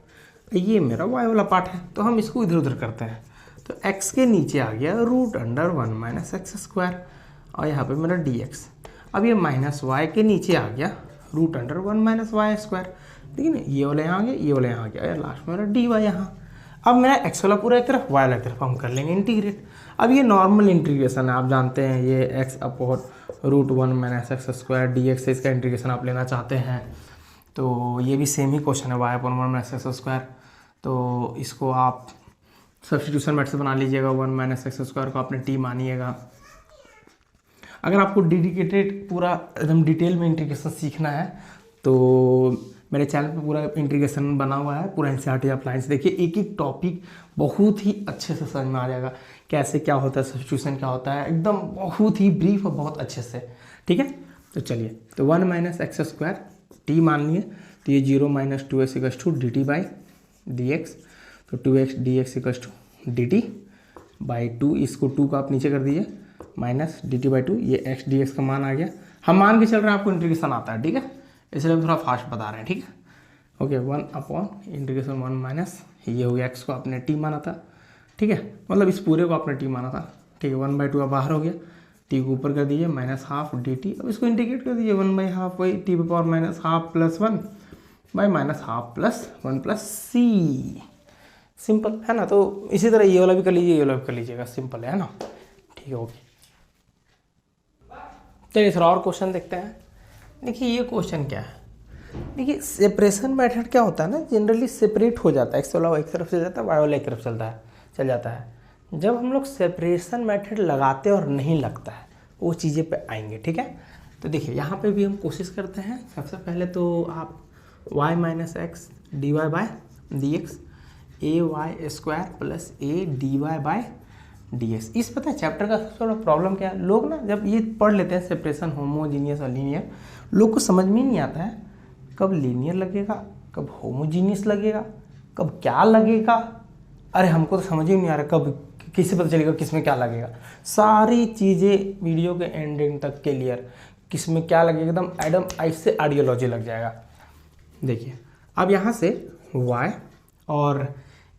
ये मेरा वाई वाला पार्ट है, तो हम इसको इधर उधर करते हैं। तो x के नीचे आ गया root under 1 minus x square और यहाँ पे मेरा dx। अब ये माइनस y के नीचे आ गया root under 1 minus y square, ठीक है ना, ये वाला यहाँ आ गया, ये वाला यहाँ आ गया, लास्ट में मेरा dy यहाँ। अब मेरा x वाला पूरा एक तरफ, y वाला एक तरफ हम कर लेंगे इंटीग्रेट। अब ये नॉर्मल इंटीग्रेशन है, आप जानते हैं ये x upon root 1 minus x square dx से इसका इंटीग्रेशन आप लेना चाहते हैं, तो ये भी सेम ही क्वेश्चन है, y upon 1 minus x square. तो इसको आप सब्स्टिट्यूशन मेथड से बना लीजिएगा, 1 माइनस एक्स स्क्वायर को आपने t मानिएगा। अगर आपको डेडिकेटेड पूरा एकदम डिटेल में इंटीग्रेशन सीखना है तो मेरे चैनल पे पूरा इंटीग्रेशन बना हुआ है, पूरा एनसीईआरटी आप लाइन से देखिए, एक एक टॉपिक बहुत ही अच्छे से समझ में आ जाएगा, कैसे क्या होता है, सब्स्टिट्यूशन क्या होता है, एकदम बहुत ही ब्रीफ और बहुत अच्छे से, ठीक है। तो चलिए, तो 1 माइनस एक्स स्क्वायर टी मान लिए, तो ये 0 minus 2x equals to d t by d x, तो 2x dx equals to d t by 2, इसको 2 का आप नीचे कर दीजिए माइनस डी टी बाई 2, ये x dx का मान आ गया। हम मान के चल रहे हैं आपको इंटीग्रेशन आता है, ठीक है, इसलिए हम थोड़ा फास्ट बता रहे हैं, ठीक है। ओके, 1 अपॉन इंटीग्रेशन 1 माइनस, ये हो गया x को आपने t माना था, ठीक है, मतलब इस पूरे को आपने t माना था, ठीक है। 1/2 अब बाहर हो गया, t को ऊपर कर दीजिए माइनस हाफ डी टी, अब इसको इंटीग्रेट कर दीजिए 1/2 by t power minus half plus 1 by minus half plus 1 plus c, simple है ना। तो इसी तरह ये वाला भी कर लीजिए, ये वाला भी कर लीजिएगा, सिंपल है ना, ठीक है। ओके, चलिए थोड़ा और क्वेश्चन देखते हैं। देखिए ये क्वेश्चन क्या है, देखिए सेपरेशन मेथड क्या होता है ना, जनरली सेपरेट हो जाता है, एक्स वाला एक तरफ चल जाता है, वाई वाला एक तरफ चल जाता है। जब हम लोग सेपरेशन मेथड लगाते और नहीं लगता है, वो चीज़ें पे आएंगे, ठीक है। तो देखिए यहाँ पे भी हम कोशिश करते हैं, सबसे पहले तो आप y minus x d y by d x, a y square plus a d y by d x. इस पता है चैप्टर का सबसे बड़ा प्रॉब्लम क्या है, लोग ना जब ये पढ़ लेते हैं सेपरेशन होमोजीनियस और लीनियर, लोग को समझ में ही नहीं आता है कब लीनियर लगेगा, कब होमोजीनियस लगेगा, कब क्या लगेगा। अरे हमको तो समझ ही नहीं आ रहा कब किससे पता चलेगा किस में क्या लगेगा। सारी चीज़ें वीडियो के एंडिंग तक क्लियर, किस में क्या लगेगा, एकदम ऐसे आइडियोलॉजी लग जाएगा। देखिए अब यहाँ से y और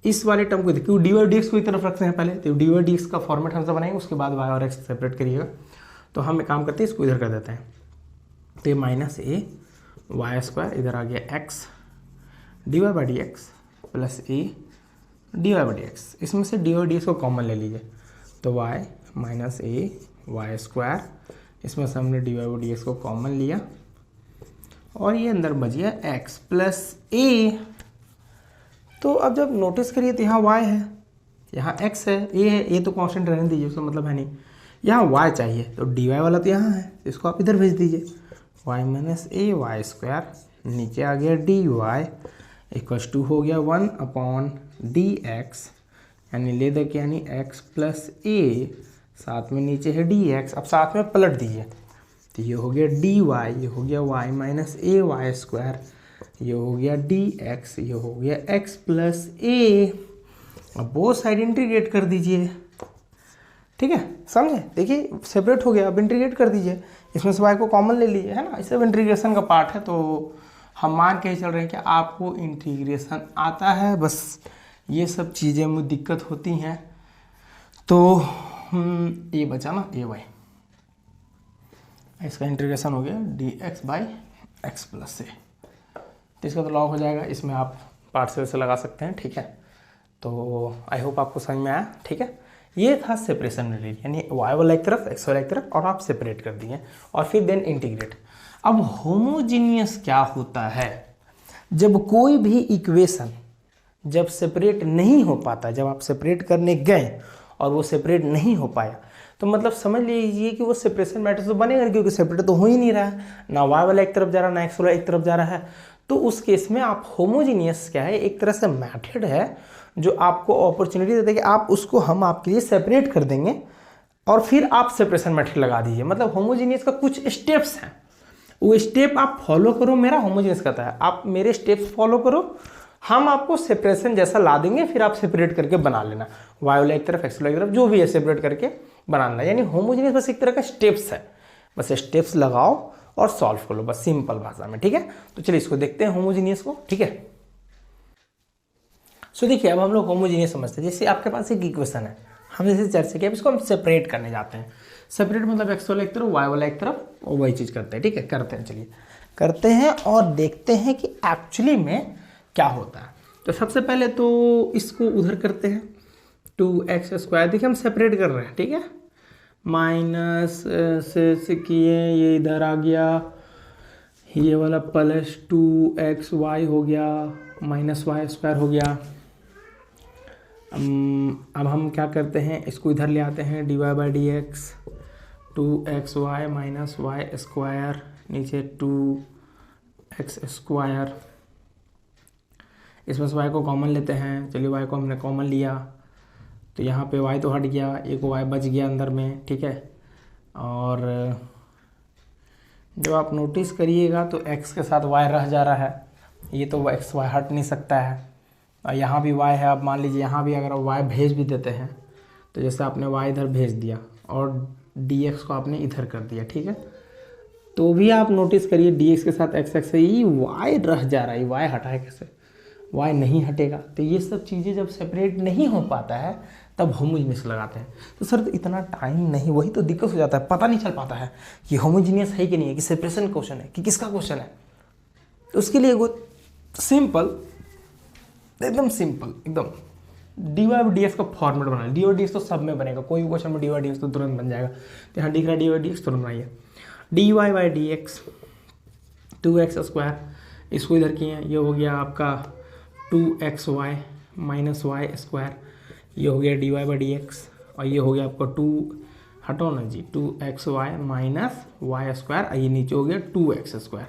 इस वाले टर्म को देखिए, डी वाई डी एक्स को एक तरफ रखते हैं पहले, तो डी वाई डी एक्स का फॉर्मेट हमसे बनाएंगे, उसके बाद y और x सेपरेट करिएगा। तो हम एक काम करते हैं, इसको इधर कर देते हैं, तो ये माइनस ए वाई स्क्वायर, इधर आ गया x d y by d x plus a d y by d x, इसमें से डी वाई डी एक्स को कॉमन ले लीजिए, तो y minus a y square, इसमें से हमने d y by d x को कॉमन लिया और ये अंदर बच गया x प्लस ए। तो अब जब नोटिस करिए तो यहाँ y है, यहाँ x है, a है, a तो कांस्टेंट रहने दीजिए, उसका मतलब है नहीं, यहाँ y चाहिए, तो dy वाला तो यहाँ है, इसको आप इधर भेज दीजिए, y minus a y square, नीचे आ गया dy इक्वल्स टू हो गया 1 अपॉन डी एक्स, यानी ले दे के यानी x प्लस ए, साथ में नीचे है डी एक्स, अब साथ में पलट दीजिए, तो ये हो गया डी वाई, ये हो गया y minus a y square, ये हो गया डी एक्स, ये हो गया x प्लस ए। अब वो साइड इंटीग्रेट कर दीजिए, ठीक है, समझे। देखिए सेपरेट हो गया, अब इंटीग्रेट कर दीजिए, इसमें से y को कॉमन ले लीजिए, है ना, इस सब इंटीग्रेशन का पार्ट है। तो हम मान के चल रहे हैं कि आपको इंटीग्रेशन आता है, बस ये सब चीज़ें में दिक्कत होती हैं। तो ये बचा ना ए वाई, इसका इंटीग्रेशन हो गया d x by x plus a, तो इसका तो लॉग हो जाएगा, इसमें आप पार्शियल से लगा सकते हैं, ठीक है। तो आई होप आपको समझ में आया, ठीक है। ये था सेपरेशन मेथड, यानी y वाला एक तरफ x वाला एक तरफ, और आप सेपरेट कर दिए और फिर देन इंटीग्रेट। अब होमोजीनियस क्या होता है, जब कोई भी इक्वेशन जब सेपरेट नहीं हो पाता, जब आप सेपरेट करने गए और वो सेपरेट नहीं हो पाया, तो मतलब समझ लीजिए कि वो सेपरेशन मैटर तो बनेगा नहीं, क्योंकि सेपरेट तो हो ही नहीं रहा है, ना y वाला एक तरफ जा रहा है ना x वाला एक तरफ जा रहा है। तो उस केस में आप होमोजीनियस क्या है, एक तरह से मेथड है जो आपको अपॉर्चुनिटी देता है कि आप उसको हम आपके लिए सेपरेट कर देंगे और फिर आप सेपरेशन मेथड लगा दीजिए। मतलब होमोजीनियस का कुछ स्टेप्स हैं, वो स्टेप आप फॉलो करो, मेरा होमोजीनियस कहता है आप मेरे स्टेप्स फॉलो करो, हम आपको सेपरेशन जैसा ला देंगे, फिर आप सेपरेट करके बना लेना। वाई वाला एक तरफ एक्स वाला एक तरफ, जो भी है सेपरेट करके बनाना है। यानी होमोजीनियस बस एक तरह का स्टेप्स है, बस स्टेप्स लगाओ और सॉल्व कर लो, बस सिंपल भाषा में, ठीक है। तो चलिए इसको देखते हैं होमोजीनियस को, ठीक है। सो देखिए अब हम लोग होमोजीनियस समझते हैं। जैसे आपके पास एक इक्वेशन है, हम जैसे चर्चा किया, इसको हम सेपरेट करने जाते हैं। सेपरेट मतलब एक्स वाला एक तरफ वाई वाला एक तरफ, वही चीज़ करते हैं, ठीक है। करते हैं, चलिए करते हैं और देखते हैं कि एक्चुअली में क्या होता है। तो सबसे पहले तो इसको उधर करते हैं, 2x²। देखिए हम सेपरेट कर रहे हैं, ठीक है। माइनस से किए, ये इधर आ गया, ये वाला प्लस 2xy हो गया, माइनस y² हो गया। अब हम क्या करते हैं, इसको इधर ले आते हैं, dy/dx 2xy माइनस y², नीचे 2x²। इसमें से y को कॉमन लेते हैं, चलिए y को हमने कॉमन लिया तो यहाँ पे y तो हट गया, एक y बच गया अंदर में, ठीक है। और जब आप नोटिस करिएगा तो x के साथ y रह जा रहा है, ये तो x y हट नहीं सकता है। और यहाँ भी y है, आप मान लीजिए यहाँ भी अगर y भेज भी देते हैं, तो जैसे आपने y इधर भेज दिया और dx को आपने इधर कर दिया, ठीक है। तो भी आप नोटिस करिए dx के साथ x से ही y रह जा रहा है, y हटा है कैसे, y नहीं हटेगा। तो ये सब चीज़ें जब सेपरेट नहीं हो पाता है तब होमोजीनियस लगाते हैं। तो सर तो इतना टाइम नहीं, वही तो दिक्कत हो जाता है, पता नहीं चल पाता है कि होमोजीनियस है कि नहीं है, कि सेपरेशन क्वेश्चन है कि किसका क्वेश्चन है। तो उसके लिए वो सिंपल, एकदम सिंपल, एकदम dy/dx का फॉर्मेट बनाए। dy/dx तो सब में बनेगा, कोई भी क्वेश्चन में dy/dx तो तुरंत बन जाएगा। तो यहाँ दिख रहा है dy/dx, तुरंत बनाइए। dy/dx 2x², इसको इधर किए, ये हो गया आपका 2xy माइनस y², ये हो गया dy/dx, और ये हो गया आपका 2, हटो ना जी, 2xy माइनस y², ये नीचे हो गया 2x²।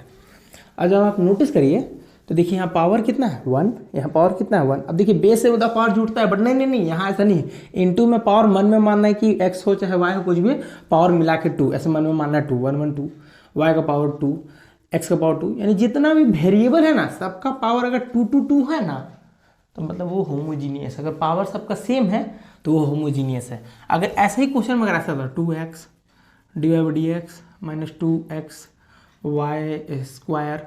अब जब आप नोटिस करिए तो देखिए यहाँ पावर कितना है 1, यहाँ पावर कितना है 1। अब देखिए बेस से उधर पावर जुड़ता है, बट नहीं, यहाँ ऐसा नहीं। इनटू में पावर मन में मानना है कि x हो चाहे y हो, कुछ भी पावर मिला के 2, ऐसे मन में मानना है 2, 1 1 2, y का पावर 2, x का पावर 2, यानी जितना भी वेरिएबल है ना सबका पावर अगर 2 2 2 है ना, तो मतलब वो होमोजीनियस। अगर पावर सबका सेम है तो वो होमोजीनियस है। अगर ऐसा ही क्वेश्चन में अगर ऐसा होता 2x dy/dx minus 2x y²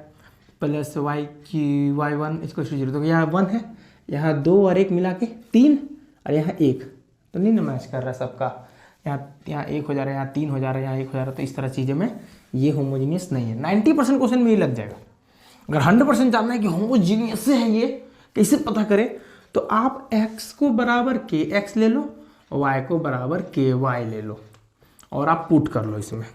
plus y1 इसको 0, तो यहाँ 1 है, यहाँ 2 और 1 मिला के 3, और यहाँ 1, तो नहीं ना मैच कर रहा है सबका। यहाँ 1 हो जा रहा है, यहाँ 3 हो जा रहा है, यहाँ 1 हो जा रहा है। तो इस तरह चीज़ें में ये होमोजीनियस नहीं है। 90% क्वेश्चन में ये लग जाएगा। अगर 100% जानना है कि होमोजीनियस है ये, कैसे पता करें, तो आप x को बराबर kx ले लो, y को बराबर ky ले लो, और आप पुट कर लो इसमें।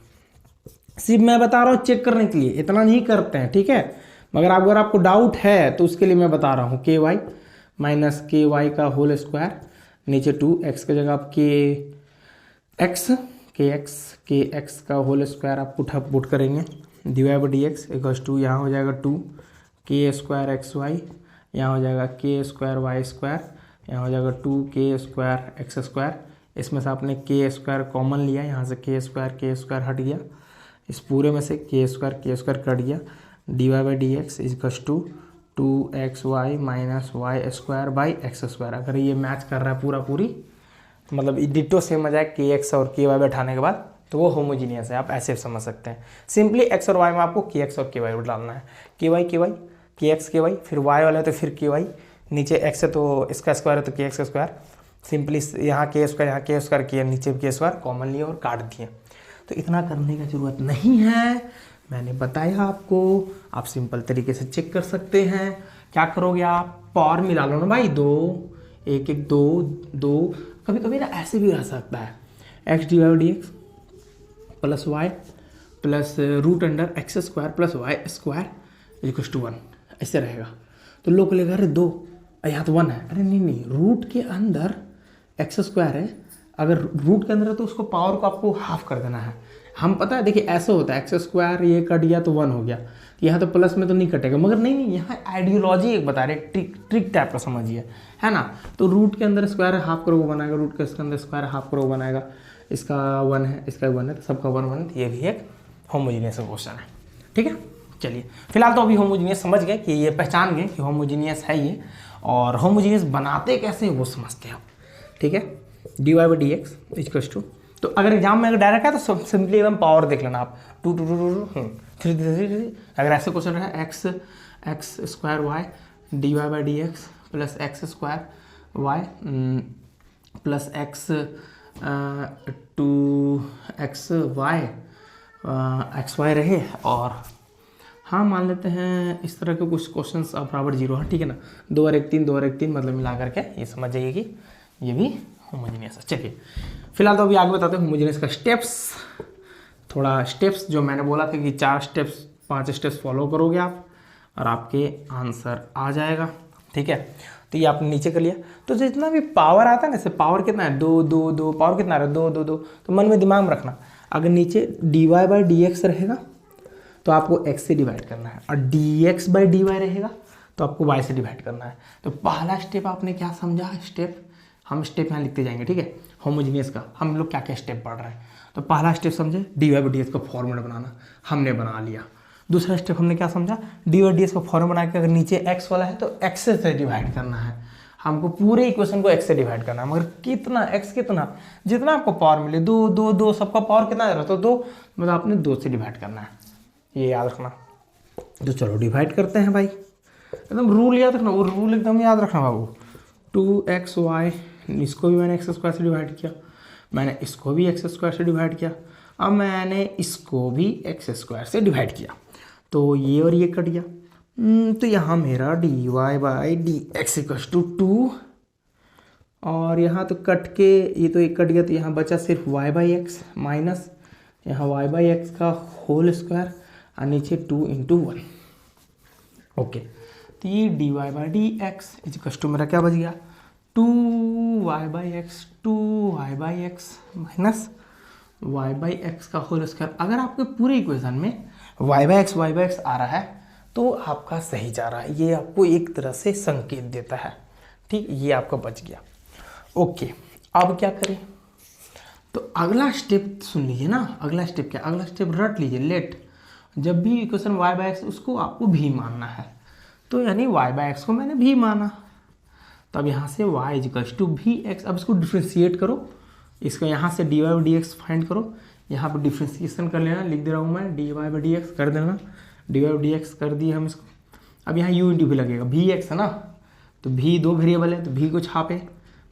सिर्फ मैं बता रहा हूँ चेक करने के लिए, इतना नहीं करते हैं, ठीक है। मगर अगर आपको डाउट है तो उसके लिए मैं बता रहा हूँ, ky माइनस ky का होल स्क्वायर, नीचे 2x की जगह आप kx का होल स्क्वायर आप पुट करेंगे। dy/dx इक्वल्स टू, यहाँ हो जाएगा 2 k²xy, यहाँ हो जाएगा k²y², यहाँ हो जाएगा 2k²x²। इसमें से आपने k² कॉमन लिया, यहाँ से k² हट गया, इस पूरे में से k² कट गया। dy/dx equals to 2xy minus y²/x²। अगर ये मैच कर रहा है पूरी मतलब डिटो सेम आ जाए kx और ky बैठाने के बाद, तो वो होमोजीनियस है। आप ऐसे समझ सकते हैं। सिंपली x और y में आपको kx और ky डालना है, kx ky, फिर y वाला है तो फिर ky, नीचे x है तो इसका स्क्वायर है तो kx²। सिंपली यहाँ k² किया, नीचे k² कॉमन लिया और काट दिए। तो इतना करने की ज़रूरत नहीं है, मैंने बताया आपको। आप सिंपल तरीके से चेक कर सकते हैं। क्या करोगे आप, पावर मिला लो ना भाई, 2 1 1 2, कभी कभी ना ऐसे भी रह सकता है, x dy/dx plus y plus √x² plus y² equals to 1, ऐसे रहेगा। तो लोग लेगा अरे 2, यहाँ तो 1 है, अरे नहीं, रूट के अंदर x² है, अगर रूट के अंदर है तो उसको पावर को आपको हाफ कर देना है। हम पता है, देखिए ऐसा होता है, x² ये कट गया तो 1 हो गया, यहाँ तो प्लस में तो नहीं कटेगा। मगर नहीं, यहाँ आइडियोलॉजी एक बता रहे, ट्रिक टाइप का समझिए, है ना। तो रूट के अंदर स्क्वायर है, हाफ करो वो बनाएगा, रूट के अंदर स्क्वायर है, हाफ करो वो बनाएगा। इसका 1 है, इसका 1 है, तो सबका 1 1, ये भी एक होमोजीनियस क्वेश्चन है, ठीक है। चलिए फिलहाल तो अभी होमोजीनियस समझ गए, कि ये पहचान गए कि होमोजीनियस है ये, और होमोजीनियस बनाते कैसे वो समझते हैं। ठीक है, dy by d x equals to, तो अगर एग्जाम में अगर डायरेक्ट है तो सिंपली एकदम पावर देख लेना आप, 2 2 2 2 3 3। अगर ऐसे क्वेश्चन है x square y d y by d x plus x square y plus x 2xy रहे, और हाँ मान लेते हैं इस तरह के कुछ क्वेश्चंस बराबर 0 है, ठीक है ना, 2 और 1 3 2 और 1 3 मतलब मिला करके ये समझ जाइए कि ये भी होमोजीनियस है। चलिए फिलहाल तो अभी आगे बताते हैं होमोजीनियस का स्टेप्स, थोड़ा स्टेप्स जो मैंने बोला था कि 4 स्टेप्स 5 स्टेप्स फॉलो करोगे आप और आपके आंसर आ जाएगा, ठीक है। तो ये आपने नीचे कर लिया, तो जितना भी पावर आता है ना, जैसे पावर कितना है 2 2 2, पावर कितना आ रहा है 2 2 2, तो मन में दिमाग में रखना, अगर नीचे dy बाई डी एक्स रहेगा तो आपको x से डिवाइड करना है, और dx बाई डी वाई रहेगा तो आपको y से डिवाइड करना है। तो पहला स्टेप आपने क्या समझा, स्टेप हम स्टेप यहाँ लिखते जाएंगे, ठीक है, होमोजीनियस का हम लोग क्या क्या स्टेप पढ़ रहे हैं। तो पहला स्टेप समझे dy बाई डी एक्स का फॉर्मूला बनाना, हमने बना लिया। दूसरा स्टेप हमने क्या समझा, dy बाई डी एक्स का फॉर्मूला बना के अगर नीचे x वाला है तो x से डिवाइड करना है, हमको पूरे इक्वेशन को x से डिवाइड करना है, मगर कितना x कितना, जितना आपको पावर मिले 2 2 2, सबका पावर कितना आ रहा है तो 2, मतलब आपने 2 से डिवाइड करना है, ये याद रखना। तो चलो डिवाइड करते हैं भाई, एकदम रूल याद रखना, वो रूल एकदम याद रखना बाबू। 2xy, इसको भी मैंने एक्स स्क्वायर से डिवाइड किया, मैंने इसको भी एक्स स्क्वायर से डिवाइड किया, अब मैंने इसको भी एक्स स्क्वायर से डिवाइड किया, तो ये और ये कट गया। तो यहाँ मेरा dy by d x equals to 2, और यहाँ तो कट के ये तो एक कट गया, तो यहाँ बचा सिर्फ y बाई एक्स माइनस यहाँ y बाई एक्स का होल स्क्वायर और नीचे 2 इंटू 1। ओके, तो ये dy by d x equals to मेरा क्या बच गया 2y by x, 2y by x minus y by x का होल स्क्वायर। अगर आपके पूरे इक्वेशन में y बाई एक्स आ रहा है तो आपका सही जा रहा है, ये आपको एक तरह से संकेत देता है, ठीक, ये आपका बच गया। ओके, अब क्या करें, तो अगला स्टेप सुन लीजिए ना, अगला स्टेप क्या, अगला स्टेप रट लीजिए, लेट, जब भी इक्वेशन y बाई एक्स उसको आपको भी मानना है, तो यानी y बाई एक्स को मैंने भी माना, तब यहाँ से y equals to v x. अब इसको डिफ्रेंशिएट करो, इसको यहाँ से dy by d x find करो, यहाँ पर डिफ्रेंशिएशन कर लेना, लिख दे रहा हूँ मैं dy बाई डी एक्स कर देना, dy बाई डी एक्स कर दिए हम इसको। अब यहाँ u इंटू भी लगेगा, भी एक्स है ना, तो भी 2 वेरिएबल है तो भी को छापे,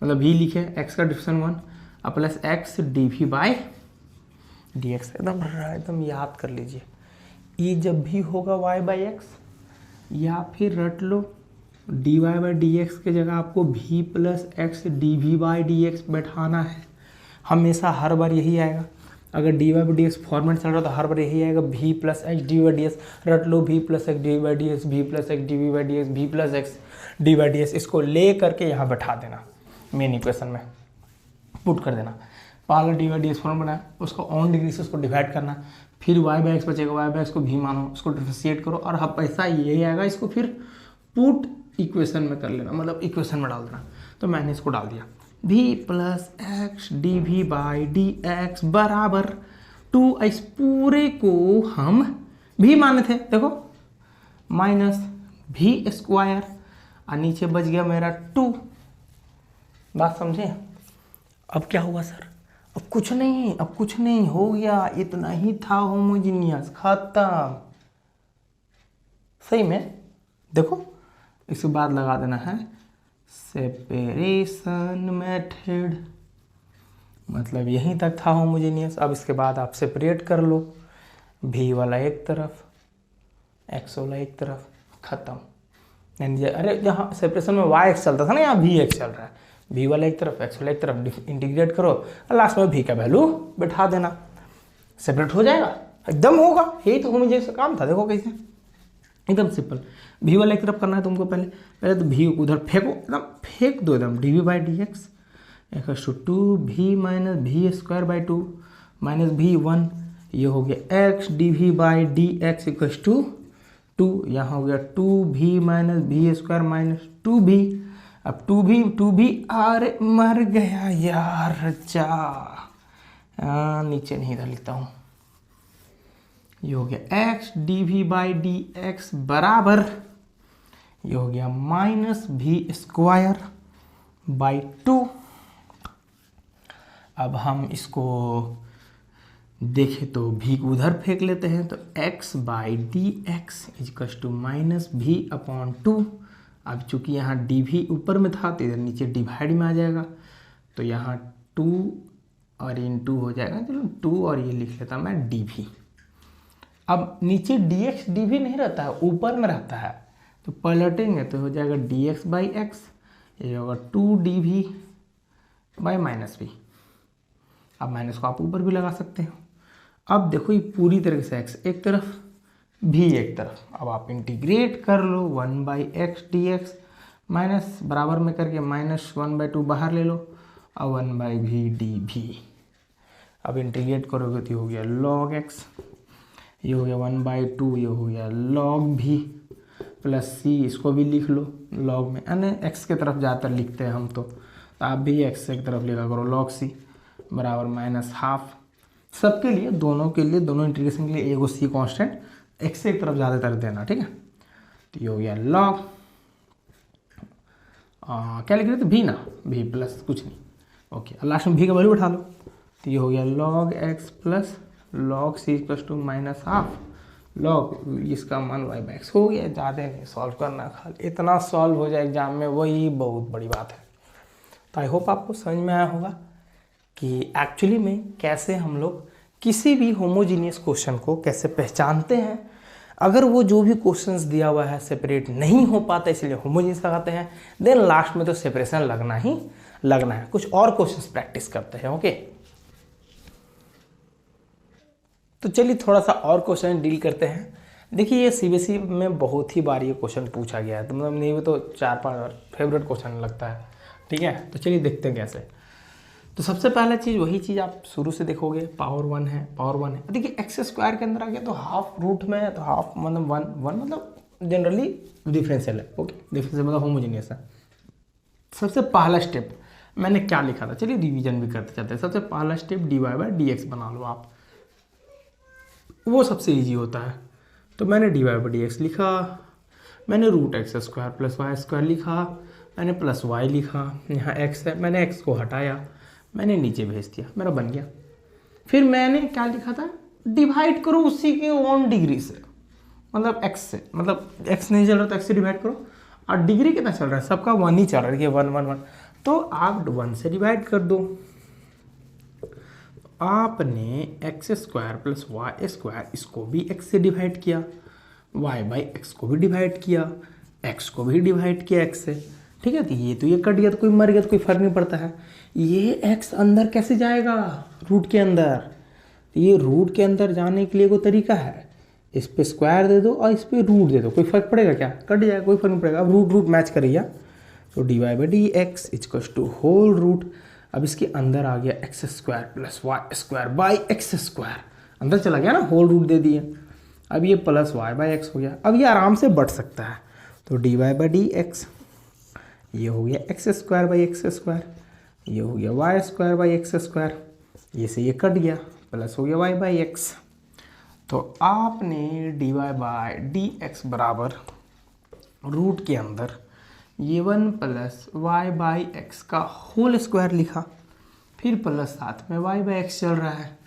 मतलब भी लिखे x का डिफरेंस 1 और plus x d v by d x, एकदम याद कर लीजिए, ये जब भी होगा y बाई एक्स, या फिर रट लो dy बाई डी एक्स के जगह आपको v plus x d v by d x बैठाना है, हमेशा हर बार यही आएगा। अगर d y by d x format चल रहा तो हर बार यही आएगा, v plus x d by d x, रट लो v plus x d by d x, v plus x d by d x, v plus x d by d x, इसको ले करके यहाँ बैठा देना, मेन इक्वेशन में पुट कर देना। पहला D by d x form बनाया, उसको ऑन डिग्री से उसको डिवाइड करना, फिर y बाई एक्स बचेगा, y बाई एक्स को भी मानो, उसको डिफरेंशिएट करो, और अब पैसा यही आएगा, इसको फिर पुट इक्वेशन में कर लेना, मतलब इक्वेशन में डाल देना। तो मैंने इसको डाल दिया v plus x d v by d x बराबर 2, इस पूरे को हम भी माने थे, देखो माइनस v स्क्वायर, और नीचे बच गया मेरा 2। बात समझे? अब क्या हुआ सर? अब कुछ नहीं हो गया, इतना ही था होमोजीनियस, खत्म। सही में देखो, इसके बाद लगा देना है सेपरेशन मेथड, मतलब यहीं तक था होमोजीनियस। अब इसके बाद आप सेपरेट कर लो, v वाला एक तरफ, x वाला एक तरफ, खत्म। अरे जहाँ सेपरेशन में y x चलता था ना, यहाँ v x चल रहा है, v वाला एक तरफ x वाला एक तरफ, इंटीग्रेट करो और लास्ट में v का वैल्यू बैठा देना, सेपरेट हो जाएगा, एकदम होगा। यही तो होमोजीनियस का काम था, देखो कैसे, एकदम सिंपल। v वाला एक तरफ करना है तुमको, पहले तो v उधर फेंको, एकदम फेंक दो, एकदम d v by d x equals to 2v minus v square by 2 minus v1, ये हो गया x d v by d x equals to 2, यहाँ हो गया 2v minus v square minus 2v। अब 2v अरे मर गया यार, नीचे नहीं इधर लिखता हूँ, ये हो गया x d v by d x बराबर, ये हो गया माइनस वी स्क्वायर बाई 2, अब हम इसको देखें तो भी को उधर फेंक लेते हैं, तो x बाई डी एक्स इजकस टू माइनस भी अपॉन 2। अब चूंकि यहाँ डी भी ऊपर में था तो इधर नीचे डिवाइड में आ जाएगा, तो यहाँ 2 और इन 2 हो जाएगा, चलो 2 और ये लिख लेता मैं डी भी। अब नीचे डी एक्स डी भी नहीं रहता है, ऊपर में रहता है, तो पलटेंगे तो हो जाएगा डी एक्स बाई एक्स, ये होगा 2 डी भी बाई माइनस भी। अब माइनस को आप ऊपर भी लगा सकते हो। अब देखो ये पूरी तरीके से x एक तरफ भी एक तरफ, अब आप इंटीग्रेट कर लो 1 by x D x, minus बराबर में करके -1/2 बाहर ले लो और 1 बाई भी डी भी। अब इंटीग्रेट करोगे तो ये हो गया log x, ये हो गया 1/2, ये हो गया log भी प्लस c, इसको भी लिख लो log में, यानी x के तरफ ज़्यादातर लिखते हैं हम, तो आप भी x की तरफ लिखा करो log c बराबर -½ सबके लिए, दोनों के लिए, दोनों इंटीग्रेशन के लिए एगो सी कांस्टेंट x से एक तरफ ज़्यादातर देना, ठीक है। तो ये हो गया log क्या लिख रहे थे, भी ना, भी प्लस कुछ नहीं, ओके, लास्ट में भी का वैल्यू उठा लो, तो ये हो गया log x plus log c equals to -½ log इसका मान y/x हो गया। ज़्यादा नहीं सॉल्व करना, खाली इतना सॉल्व हो जाए एग्जाम में, वही बहुत बड़ी बात है। तो आई होप आपको समझ में आया होगा कि एक्चुअली में कैसे हम लोग किसी भी होमोजीनियस क्वेश्चन को कैसे पहचानते हैं। अगर वो जो भी क्वेश्चंस दिया हुआ है सेपरेट नहीं हो पाता, इसलिए होमोजीनियस लगाते हैं, देन लास्ट में तो सेपरेशन लगना ही लगना है। कुछ और क्वेश्चंस प्रैक्टिस करते हैं, ओके। तो चलिए थोड़ा सा और क्वेश्चन डील करते हैं। देखिए ये सीबीएसई में बहुत ही बार ये क्वेश्चन पूछा गया है, तो मतलब नहीं, वो तो 4-5 फेवरेट क्वेश्चन लगता है, ठीक है। तो चलिए देखते हैं कैसे। तो सबसे पहला चीज़ वही चीज़ आप शुरू से देखोगे, पावर 1 है, पावर 1 है। देखिए एक्स स्क्वायर के अंदर आ गया तो हाफ रूट में है, तो हाफ मतलब 1 मतलब जनरली डिफरेंशियल है, ओके, डिफरेंशियल मतलब होमोजीनियस है। सबसे पहला स्टेप मैंने क्या लिखा था, चलिए रिवीजन भी करते जाते हैं। सबसे पहला स्टेप dy/dx बना लो आप, वो सबसे ईजी होता है। तो मैंने dy/dx लिखा, मैंने √x² प्लस y² लिखा, मैंने प्लस y लिखा, यहाँ x है, मैंने x को हटाया, मैंने नीचे भेज दिया, मेरा बन गया। फिर मैंने क्या लिखा था, डिवाइड करो उसी के ओन डिग्री से, मतलब x से, मतलब x नहीं चल रहा तो x से डिवाइड करो, और डिग्री कितना चल रहा है, सबका 1 ही चल रहा है, देखिए 1 1 1, तो आप 1 से डिवाइड कर दो। आपने x² प्लस y² इसको भी x से डिवाइड किया, y/x को भी डिवाइड किया, x को भी डिवाइड किया x से, ठीक है। तो ये कट गया, तो कोई मर गया तो कोई फर्क नहीं पड़ता है। ये x अंदर कैसे जाएगा, रूट के अंदर, ये रूट के अंदर जाने के लिए कोई तरीका है, इस पे स्क्वायर दे दो और इस पे रूट दे दो, कोई फर्क पड़ेगा क्या, कट जाएगा, कोई फर्क नहीं पड़ेगा। अब रूट मैच करिए, तो dy/dx equals to whole root, अब इसके अंदर आ गया x² plus y² by x², अंदर चला गया ना, होल रूट दे दिए। अब ये प्लस y/x हो गया, अब ये आराम से बढ़ सकता है, तो dy/dx ये हो गया x² बाई x², ये हो गया y² बाई x², ये से ये कट गया, प्लस हो गया y/x। तो आपने dy/dx बराबर रूट के अंदर ये 1 प्लस y/x का होल स्क्वायर लिखा, फिर प्लस साथ में y/x चल रहा है।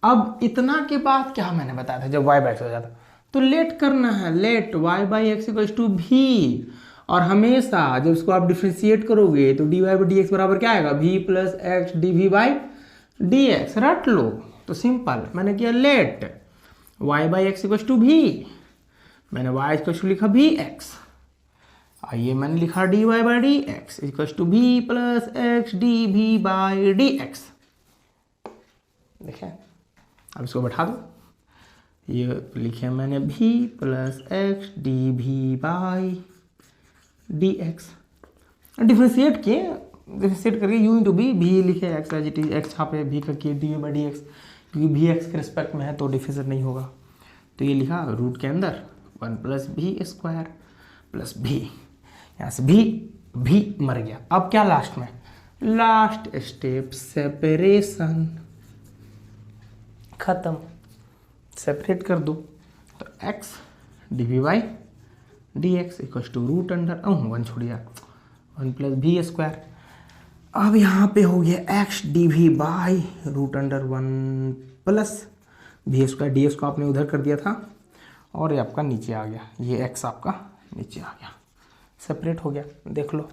अब इतना के बाद क्या मैंने बताया था, जब y/x हो जाता तो लेट करना है, लेट y/x इक्वल्स टू भी, और हमेशा जब इसको आप डिफ्रेंशिएट करोगे तो dy/dx बराबर क्या आएगा, v प्लस एक्स dv/dx, रट लो। तो सिंपल मैंने किया लेट y/x इक्वल्स टू भी, मैंने y इक्वल्स टू लिखा vx, आइए मैंने लिखा dy/dx equals to v plus x dv/dx। देखिए अब इसको बैठा दो, ये लिखे मैंने v plus x dv/dx, differentiate किए, डिफ्रेंशिएट करके u इंटू बी, भी लिखे x as it is, x यहाँ पे भी का किए dy/dx, क्योंकि भी एक्स के रिस्पेक्ट में है तो डिफ्रेंशिएट नहीं होगा। तो ये लिखा रूट के अंदर 1 प्लस v² प्लस भी, यहाँ से भी मर गया। अब क्या लास्ट में, लास्ट स्टेप सेपरेशन, खत्म, सेपरेट कर दो, तो x dv/dx equals to root under 1 छोड़िए 1 प्लस v²। अब यहाँ पे हो गया x d v by root under 1 plus v square, d x को आपने उधर कर दिया था और ये आपका नीचे आ गया, ये एक्स आपका नीचे आ गया, सेपरेट हो गया। देख लो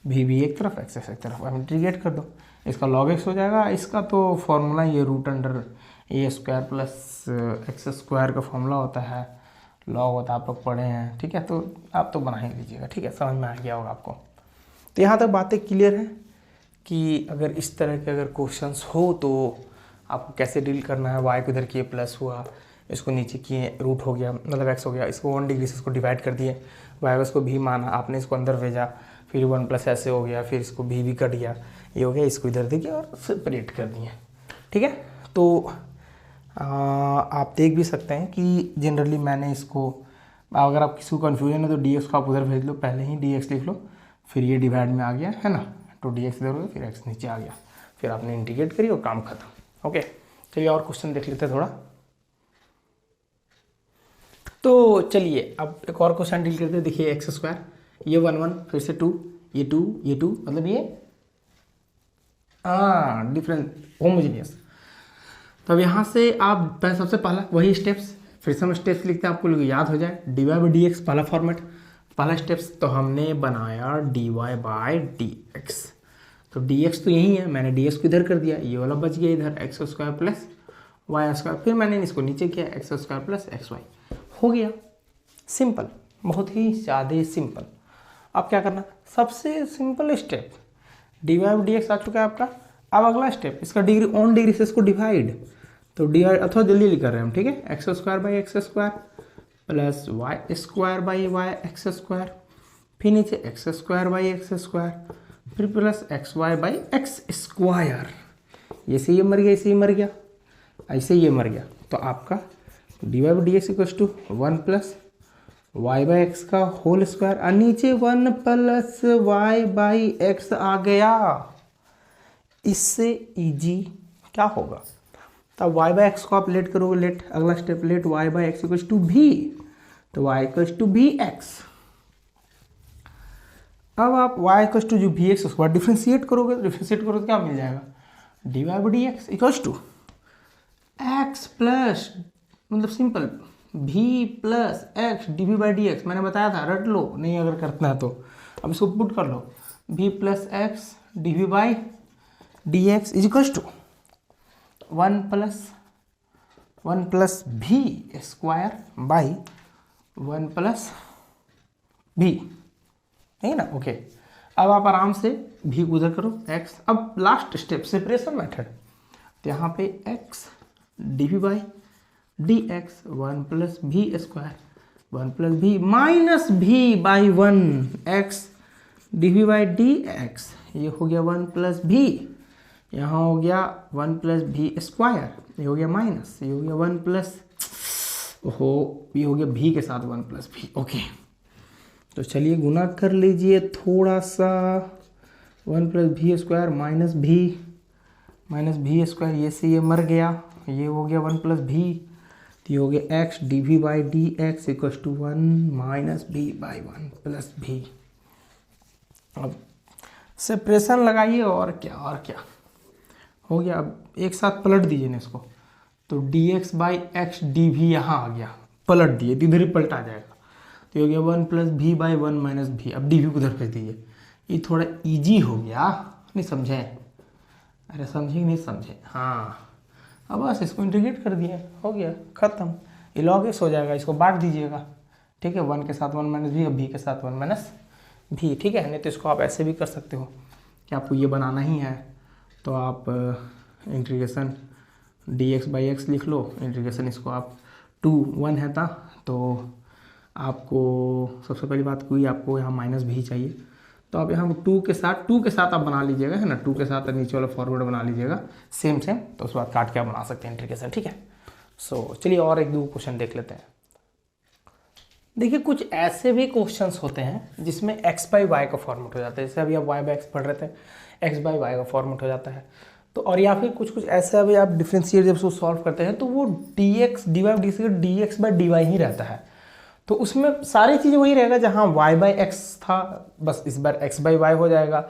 भी एक तरफ एक्स एक तरफ, अब इंटीग्रेट कर दो, इसका लॉग एक्स हो जाएगा, इसका तो फॉर्मूला ये रूट अंडर ए स्क्वायर प्लस एक्स स्क्वायर का फॉर्मूला होता है, लॉग होता है, आप लोग पढ़े हैं, ठीक है, तो आप तो बना ही लीजिएगा, ठीक है, समझ में आ गया होगा आपको। तो यहाँ तक बातें क्लियर हैं कि अगर इस तरह के अगर क्वेश्चंस हो तो आपको कैसे डील करना है। वाई को इधर किए प्लस हुआ, इसको नीचे किए रूट हो गया, मतलब एक्स हो गया, इसको 1 डिग्री से इसको डिवाइड कर दिए, वाई इसको भी माना, आपने इसको अंदर भेजा, फिर 1 प्लस ऐसे हो गया, फिर इसको भी कट गया, ये हो गया, इसको इधर देखिए और सेपरेट कर दिए, ठीक है। तो आप देख भी सकते हैं कि जनरली मैंने इसको, अगर आप किसी को कन्फ्यूजन है तो डी एक्स को आप उधर भेज लो, पहले ही डी एक्स लिख लो, फिर ये डिवाइड में आ गया है ना, तो डी एक्स इधर हो गया, फिर एक्स नीचे आ गया, फिर आपने इंटीग्रेट करी और काम खत्म। ओके, चलिए और क्वेश्चन देख लेते हैं थोड़ा। तो चलिए अब एक और क्वेश्चन डील करते हैं। देखिए एक्स स्क्वायर, ये 1 1, फिर से 2, ये 2, ये 2, मतलब ये डिफरेंट होमोजीनियस। तो अब यहाँ से आप सबसे पहला वही स्टेप्स, फिर से हम स्टेप्स लिखते हैं, आपको याद हो जाए। D y by d x पहला फॉर्मेट, पहला स्टेप्स तो हमने बनाया d y by d x, तो डी एक्स तो यही है, मैंने डी एक्स को इधर कर दिया, ये वाला बच गया इधर x square plus y square, फिर मैंने इसको नीचे किया x square plus x y, हो गया सिंपल, बहुत ही ज़्यादा सिंपल। अब क्या करना, सबसे simple step d y by d x आ चुका है आपका। अब अगला स्टेप, इसका डिग्री ऑन डिग्री से इसको डिवाइड, तो डिवाइड अथवा जल्दी कर रहे हैं हम, ठीक है, x square by x square plus y square by y x square, फिर नीचे x square by x square, फिर plus x y by x square, ये से ये मर गया, इसे ही मर गया, ऐसे ये मर गया। तो आपका d y by d x equals to 1 plus y by x का होल स्क्वायर, और नीचे 1 प्लस वाई बाई एक्स आ गया। इससे इजी क्या होगा, तब वाई बाई एक्स को आप लेट करोगे, लेट अगला step let y by x equals to v, तो y equals to v x. अब आप वाई इक्वल्स टू जो भी एक्स उसको डिफ्रेंशिएट करोगे, डिफ्रेंशिएट करोगे तो क्या मिल जाएगा, d y by d x equals to x plus, मतलब simple v plus x d v by d x, मैंने बताया था रट लो, नहीं अगर करना है तो अब इसको पुट कर लो, v plus x d v by d x is equals to 1 plus v square by 1 plus v, है ना। ओके, अब आप आराम से भी उधर करो एक्स। अब लास्ट स्टेप सेपरेशन मेथड, तो यहाँ पे x d v by d x 1 plus v square 1 plus v minus v by 1 x d v by d x, ये हो गया 1 प्लस भी, यहाँ हो गया 1 प्लस भी स्क्वायर, ये हो गया माइनस, ये हो गया 1 प्लस, ये हो गया भी के साथ 1 प्लस भी। ओके, तो चलिए गुना कर लीजिए थोड़ा सा, 1 प्लस भी स्क्वायर माइनस भी स्क्वायर, ये से ये मर गया, ये हो गया 1 प्लस भी, तो ये हो गया x d v by d x equals to 1 minus v by 1 plus v. अब सेपरेशन लगाइए और क्या हो गया। अब एक साथ पलट दीजिए ना इसको, तो d x by x D भी यहाँ आ गया, पलट दिए, इधर ही पलटा जाएगा, तो ये हो गया 1 प्लस भी बाई 1 माइनस भी। अब डी भी को उधर भेज दीजिए, ये थोड़ा इजी हो गया, नहीं समझे, अरे समझे कि नहीं समझे, हाँ। अब बस इसको इंटीग्रेट कर दिए, हो गया खत्म, ये लॉग एक्स हो जाएगा, इसको बांट दीजिएगा, ठीक है, 1 के साथ 1 माइनस भी, अब भी के साथ 1 माइनस भी, ठीक है। नहीं तो इसको आप ऐसे भी कर सकते हो कि आपको ये बनाना ही है, तो आप integration D x by x लिख लो, इंटीग्रेशन इसको आप 2 1 है था, तो आपको सबसे पहली बात कोई आपको यहाँ माइनस भी चाहिए, तो आप यहाँ 2 के साथ आप बना लीजिएगा, है ना, 2 के साथ नीचे वाला फॉरवर्ड बना लीजिएगा सेम, तो उसके बाद काट के आप बना सकते हैं इंटीग्रेशन, ठीक है। सो चलिए और 1-2 क्वेश्चन देख लेते हैं। देखिए कुछ ऐसे भी क्वेश्चंस होते हैं जिसमें एक्स बाई वाई का फॉर्मेट हो जाता है, जैसे अभी आप वाई बाई एक्स पढ़ रहे थे, एक्स बाई वाई का फॉर्मेट हो जाता है, तो और या फिर कुछ ऐसे अभी आप डिफ्रेंशिएट जब उसको सॉल्व करते हैं तो वो d x d y d d x by d y ही रहता है, तो उसमें सारी चीज़ें वही रहेगा जहाँ y बाई एक्स था, बस इस बार x बाई वाई हो जाएगा।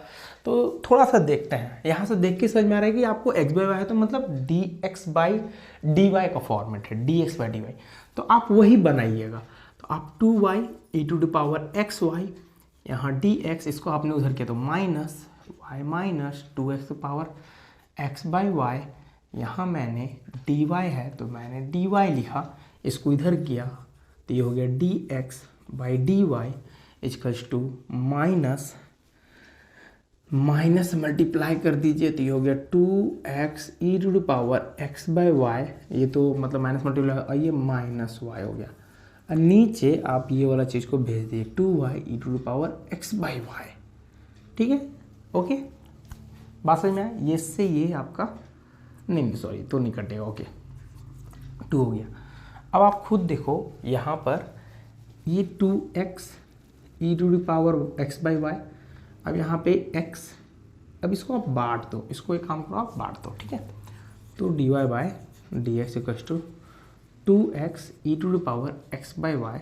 तो थोड़ा सा देखते हैं, यहाँ से देख के समझ में आ रहा है कि आपको x बाई वाई है तो मतलब dx बाई डी वाई का फॉर्मेट है, dx बाई डी वाई, तो आप वही बनाइएगा। तो आप 2y e to the power x y, यहाँ dx इसको आपने उधर किया तो minus y minus 2x power x by y, यहाँ मैंने dy है तो मैंने dy लिखा, इसको इधर किया तो ये हो गया dx by d y equals to minus multiply कर दीजिए तो ये हो गया 2x e to the power x by y, ये तो मतलब माइनस मल्टीप्लाई और ये माइनस y हो गया, और नीचे आप ये वाला चीज़ को भेज दिए 2y e to the power x by y. ठीक है, ओके, बात समझ में आया? ये से ये आपका नहीं सॉरी तो नहीं कटेगा, ओके 2 हो गया। अब आप खुद देखो यहाँ पर ये 2x e to the power x by y, अब यहाँ पे x, अब इसको आप बांट दो, इसको एक काम करो आप बांट दो, ठीक है। तो dy by d x equals to 2x e to the power x by y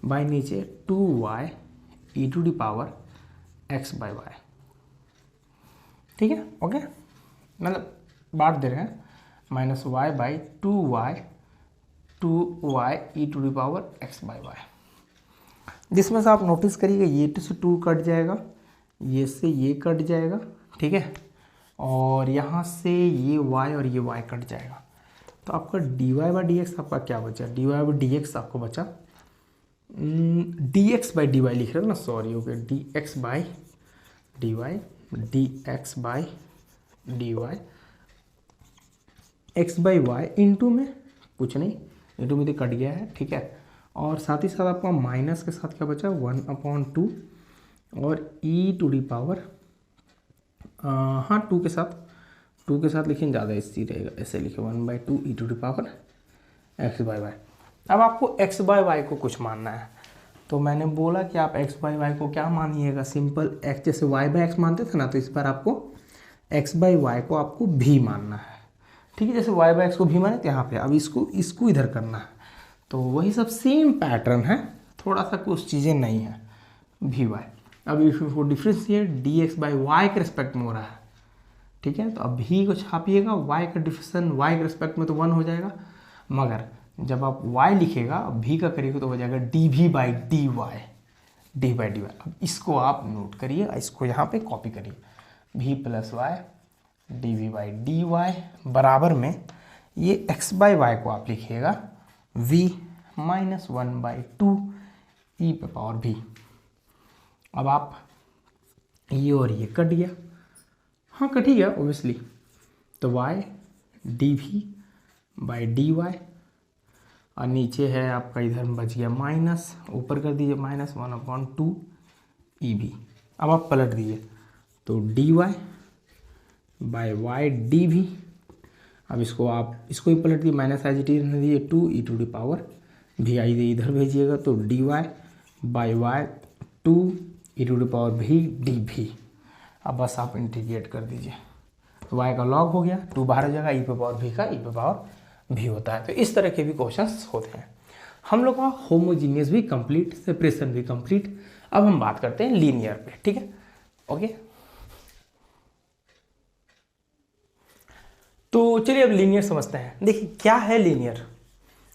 by नीचे 2y e to the power x by y. ठीक है, ओके, मतलब बांट दे रहे हैं, minus y by 2y e to the power x by y. जिसमें से आप नोटिस करिएगा ये 2 से 2 कट जाएगा, ये से ये कट जाएगा, ठीक है, और यहाँ से ये y और ये y कट जाएगा, तो आपका dy बाई डी एक्स आपका क्या बचा, dy बाई डी एक्स आपको बचा dx बाई डी वाई लिख रहे हो ना, sorry, okay, dx by d y, dx by d y x by y into में कुछ नहीं, इंटू में तो कट गया है, ठीक है, और साथ ही साथ आपका माइनस के साथ क्या बचा 1/2 और e टू डी पावर, हाँ 2 के साथ लिखें ज़्यादा इसी रहेगा, ऐसे लिखे 1/2 e to the power x by y. अब आपको x बाई वाई को कुछ मानना है, तो मैंने बोला कि आप x बाई वाई को क्या मानिएगा, सिंपल x, जैसे y बाई एक्स मानते थे ना, तो इस बार आपको x बाई वाई को आपको भी मानना है, ठीक है, जैसे y बाई एक्स को भी माने तो यहाँ पे अब इसको इधर करना है, तो वही सब सेम पैटर्न है, थोड़ा सा कुछ चीज़ें नहीं है भी वाई। अब इसको डिफ्रेंशिएट dx बाई वाई के रिस्पेक्ट में हो रहा है, ठीक है, तो अब भी को छापिएगा, y का डिफ्रेंशन y के रिस्पेक्ट में तो 1 हो जाएगा, मगर जब आप y लिखेगा भी का करिएगा तो हो जाएगा dv by d y, d by d y. अब इसको आप नोट करिए, इसको यहाँ पे कॉपी करिए, v plus y dv by d y बराबर में ये x बाई वाई को आप लिखिएगा v माइनस 1/2 ई पे पावर v। अब आप ये और ये कट गया, हाँ कट ही गया ओबियसली, तो y dv by d y, और नीचे है आपका इधर बच गया माइनस, ऊपर कर दीजिए माइनस 1/2 ई बी। अब आप पलट दीजिए तो dy by y d v, अब इसको ही पलट दिए, माइनस एज इट इज रहने दीजिए 2 ई टू डी पावर भी आई इधर भेजिएगा, तो dy by y 2 e to the power v d v. अब बस आप इंटीग्रेट कर दीजिए, y का लॉग हो गया, 2 बाहर हो जाएगा, ई पे पावर भी का ई पे पावर भी होता है। तो इस तरह के भी क्वेश्चंस होते हैं। हम लोग का होमोजीनियस भी कंप्लीट, सेपरेशन भी कंप्लीट। अब हम बात करते हैं लीनियर पे, ठीक है, ओके। तो चलिए अब लीनियर समझते हैं। देखिए क्या है लीनियर,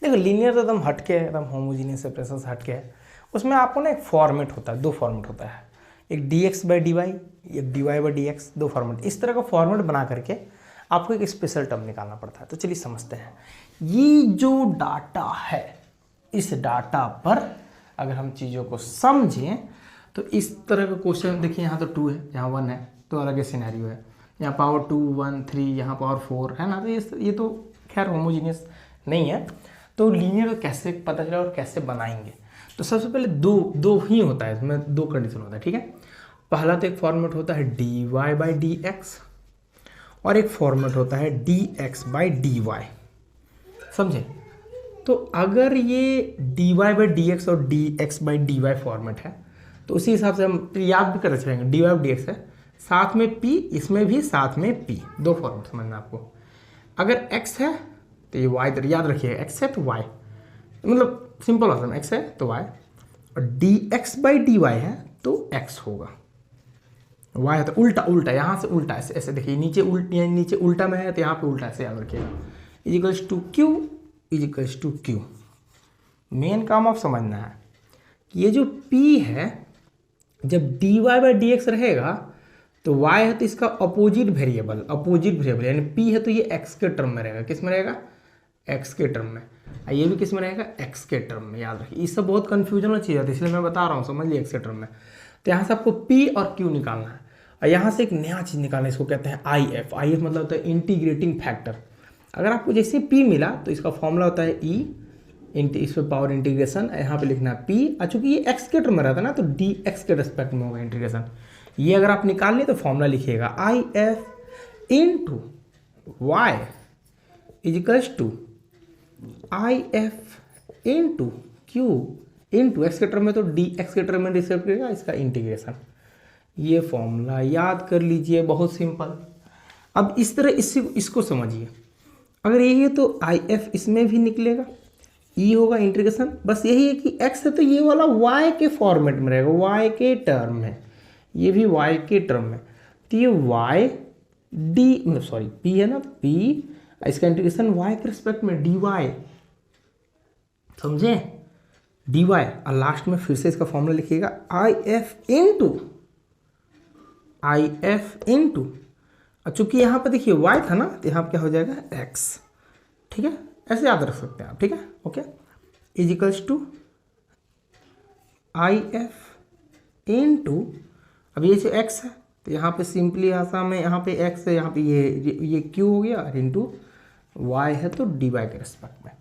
देखो लीनियर तो एकदम हटके है, एकदम होमोजीनियस सेपरेशन से हटके है। उसमें आपको ना एक फॉर्मेट होता है, 2 फॉर्मेट होता है, एक dx बाई डी वाई, एक dy by d x, 2 format. इस तरह का फॉर्मेट बना करके आपको एक स्पेशल टर्म निकालना पड़ता है। तो चलिए समझते हैं, ये जो डाटा है, इस डाटा पर अगर हम चीज़ों को समझें तो इस तरह का क्वेश्चन, देखिए यहाँ तो 2 है, यहाँ 1 है, तो अलग सिनेरियो है, यहाँ पावर 2 1 3, यहाँ पावर 4 है ना, तो ये तो खैर होमोजीनियस नहीं है। तो लीनियर कैसे पता चला और कैसे बनाएंगे, तो सबसे पहले दो ही होता है, इसमें 2 कंडीशन होता है, ठीक है। पहला तो एक फॉर्मेट होता है dy बाई डी एक्स, और एक फॉर्मेट होता है dx बाई डी वाई, समझे। तो अगर ये dy बाई डी एक्स और dx by d y format है, तो उसी हिसाब से हम याद भी करते चलेंगे, dy बाई डी एक्स है, साथ में p, इसमें भी साथ में p, 2 फॉर्मेट समझना आपको। अगर x है तो ये y, याद रखिए x है तो y, मतलब सिंपल भाषा में x है तो y, और dx बाई डी वाई है तो x होगा, y है तो उल्टा उल्टा, यहाँ से उल्टा ऐसे ऐसे देखिए, नीचे उल्टा में है तो यहाँ पे उल्टा ऐसे याद रखिएगा। Equals to q, equals to q. Main काम आप समझना है कि ये जो p है, जब dy बाई डी एक्स रहेगा तो y है तो इसका अपोजिट वेरिएबल यानी p है तो ये x के टर्म में रहेगा। किस में रहेगा? x के टर्म में। ये भी किस में रहेगा? x के टर्म में। याद रखिए, ये सब बहुत कन्फ्यूजन वाली चीज़ है, इसलिए मैं बता रहा हूँ, समझ लिया, x के टर्म में। तो यहाँ से आपको p और q निकालना है, और यहाँ से एक नया चीज़ निकालना है, इसको कहते हैं if मतलब होता है इंटीग्रेटिंग फैक्टर। अगर आपको जैसे p मिला तो इसका फॉर्मूला होता है e इस पर पावर इंटीग्रेशन, यहाँ पे लिखना है p, चूंकि ये x के टर्म में रहता है ना तो dx के रेस्पेक्ट में होगा इंटीग्रेशन। ये अगर आप निकाल लें तो फॉर्मूला लिखिएगा if into y equals to if into q into x के टर्म में तो dx के टर्म में रिसेप्ट करेगा इसका इंटीग्रेशन। ये फॉर्मूला याद कर लीजिए, बहुत सिंपल। अब इस तरह इसको समझिए, अगर यही है तो if इसमें भी निकलेगा, e होगा इंटीग्रेशन। बस यही है कि x है तो ये वाला y के फॉर्मेट में रहेगा, y के टर्म में, ये भी y के टर्म में। तो ये y p है ना, p इसका इंटीग्रेशन y के रिस्पेक्ट में dy, समझे, dy। और लास्ट में फिर से इसका फॉर्मूला लिखिएगा if इंटू, चूंकि यहाँ पर देखिए y था ना तो यहाँ पर क्या हो जाएगा x, ठीक है, ऐसे याद रख सकते हैं आप, ठीक है, okay. Equals to if into, अब ये जो x है तो यहाँ पे सिंपली आसान में यहाँ पे x है, यहाँ पे ये q हो गया, और इंटू y है तो dy के रेस्पेक्ट में।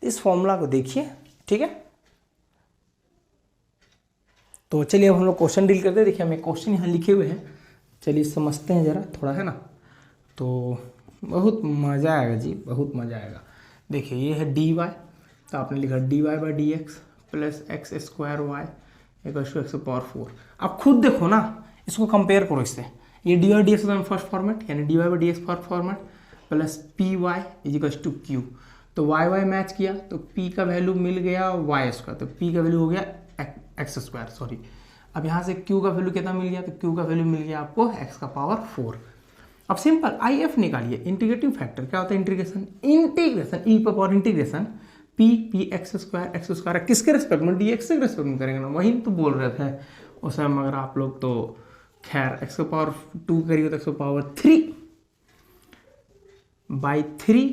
इस फॉर्मूला को देखिए, ठीक है। तो चलिए अब हम लोग क्वेश्चन डील करते हैं। देखिए हमें क्वेश्चन यहाँ लिखे हुए हैं, चलिए समझते हैं ज़रा थोड़ा, है ना। तो बहुत मज़ा आएगा जी, बहुत मज़ा आएगा। देखिए ये है dy, तो आपने लिखा dy by d x plus x square y equals to x power 4। आप खुद देखो ना, इसको कंपेयर करो इससे। ये d y d x first format, यानी d y by d x first format plus p y equals to q. तो वाई वाई मैच किया तो p का वैल्यू मिल गया वाई स्क्वायर, तो p का वैल्यू हो गया एक्स स्क्वायर, सॉरी। अब यहाँ से q का वैल्यू कितना मिल गया? तो q का वैल्यू मिल गया आपको x का पावर 4। अब सिंपल if निकालिए, इंटीग्रेटिंग फैक्टर क्या होता है? इंटीग्रेशन e पर power integration p x square किसके रेस्पेक्ट में? dx के रेस्पेक्ट में करेंगे ना, वही तो बोल रहे थे उस समय। मगर आप लोग तो खैर x का पावर 2 करिए तो x का पावर 3 बाई 3,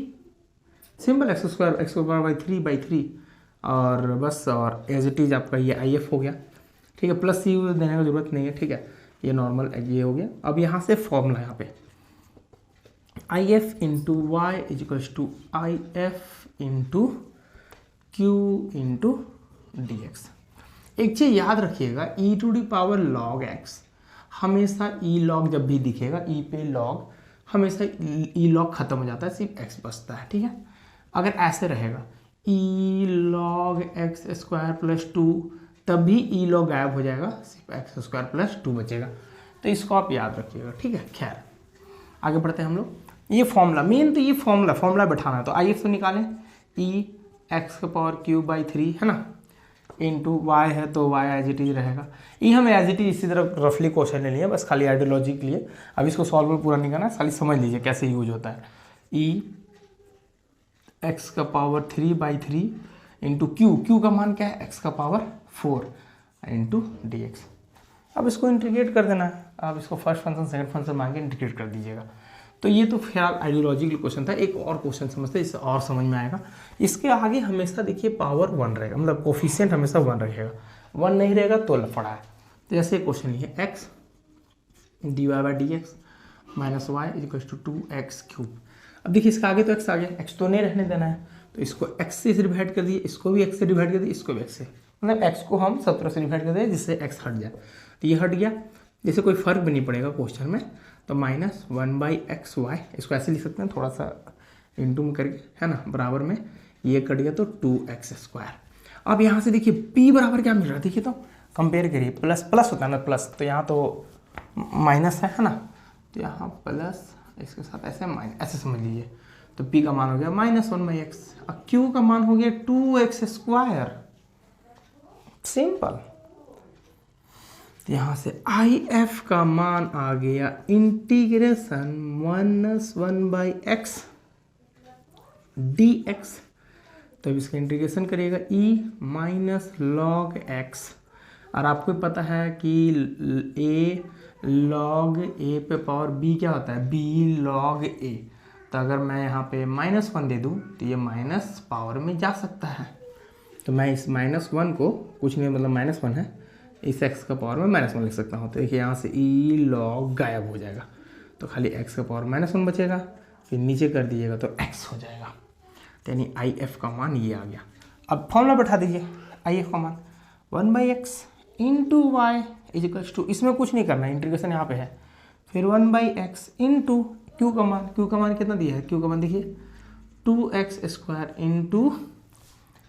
सिंपल एक्स का पावर बाई 3 और बस, और एज इट इज आपका ये if हो गया, ठीक है। प्लस c देने की जरूरत नहीं है, ठीक है, ये नॉर्मल ये हो गया। अब यहाँ से फॉर्मूला यहाँ पे if into Y equals to if into q into d x. एक चीज़ याद रखिएगा, e to the power log x हमेशा e log जब भी दिखेगा, e पे log हमेशा e log खत्म हो जाता है, सिर्फ x बचता है, ठीक है। अगर ऐसे रहेगा e log x square plus 2, तब भी e log गायब हो जाएगा, सिर्फ x स्क्वायर प्लस 2 बचेगा। तो इसको आप याद रखिएगा, ठीक है। खैर आगे बढ़ते हैं हम लोग। ये फॉर्मूला मेन, तो ये फॉर्मूला बैठाना है। तो if तो निकालें e एक्स का पावर क्यूब बाई 3, है ना, इंटू वाई है तो वाई एज इट इज रहेगा। ये हमें एज इट इज इसी तरह रफली क्वेश्चन ले लिए, बस खाली आइडियोलॉजी के लिए। अब इसको सॉल्व पूरा नहीं करना, खाली समझ लीजिए कैसे यूज होता है। ई एक्स का पावर 3 बाई 3 इंटू क्यू का मान क्या है? एक्स का पावर 4 इंटू डी एक्स। अब इसको इंटीग्रेट कर देना है। आप इसको फर्स्ट फंक्शन सेकंड फंक्शन मान के इंटीग्रेट कर दीजिएगा। तो ये तो फिलहाल आइडियोलॉजिकल क्वेश्चन था। एक और क्वेश्चन समझते हैं, इससे और समझ में आएगा। इसके आगे हमेशा देखिए पावर 1 रहेगा, मतलब कोफिशिएंट हमेशा 1 रहेगा। 1 नहीं रहेगा तो लफड़ा है। तो जैसे क्वेश्चन ये x d y by d x minus y equal to 2x cube. अब देखिए इसका आगे तो x आ गया, x तो नहीं रहने देना है, तो इसको x से डिवाइड कर दिए, इसको भी x से डिवाइड कर दिए, इसको भी x से, मतलब x को हम 17 से डिवाइड कर दिए जिससे x हट जाए। तो ये हट गया, जैसे कोई फर्क भी नहीं पड़ेगा क्वेश्चन में। तो माइनस 1/xy, इसको ऐसे लिख सकते हैं थोड़ा सा इंटू में करके, है ना, बराबर में ये कट गया तो 2x स्क्वायर। अब यहाँ से देखिए p बराबर क्या मिल रहा है, देखिए तो कंपेयर करिए, प्लस प्लस होता है ना, प्लस, तो यहाँ तो माइनस है ना, तो यहाँ प्लस इसके साथ ऐसे माइनस, ऐसे समझ लीजिए। तो p का मान हो गया -1/x, और q का मान हो गया 2x स्क्वायर। सिंपल। तो यहाँ से आई एफ का मान आ गया इंटीग्रेशन -1/x dx। तो अब इसका इंटीग्रेशन करिएगा e माइनस log x, और आपको पता है कि a log a पे पावर b क्या होता है, b log a। तो अगर मैं यहाँ पे -1 दे दूँ तो ये माइनस पावर में जा सकता है। तो मैं इस -1 को, कुछ नहीं मतलब -1 है, इस x का पावर में -1 लिख सकता हूँ। तो देखिए यहाँ से e log गायब हो जाएगा, तो खाली x का पावर -1 बचेगा, फिर नीचे कर दीजिएगा तो x हो जाएगा। तो यानी आई एफ का मान ये आ गया। अब फॉर्मूला बैठा दीजिए, आई एफ का मान 1/x into Y equals to, इसमें कुछ नहीं करना है, इंटीग्रेशन यहाँ पे है, फिर 1/x इंटू क्यू का मान, क्यू का मान कितना दिया है, क्यू का मान देखिए 2x² इंटू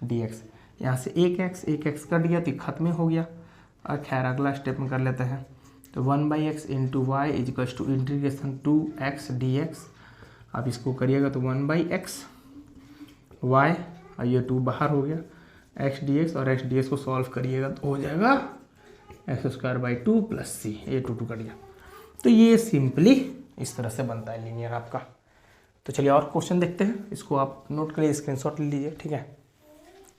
डी एक्स। यहाँ से एक एक्स कट गया तो खत्म ही हो गया। और खैर अगला स्टेप में कर लेते हैं। तो 1/x into Y equals to integration 2x dx। अब इसको करिएगा तो 1/x y, और ये 2 बाहर हो गया, x dx, और x dx को सॉल्व करिएगा तो हो जाएगा x² 2 + c, ये 2 कट गया। तो ये सिंपली इस तरह से बनता है लीनियर आपका। तो चलिए और क्वेश्चन देखते हैं, इसको आप नोट करिए, स्क्रीनशॉट ले लीजिए, ठीक है।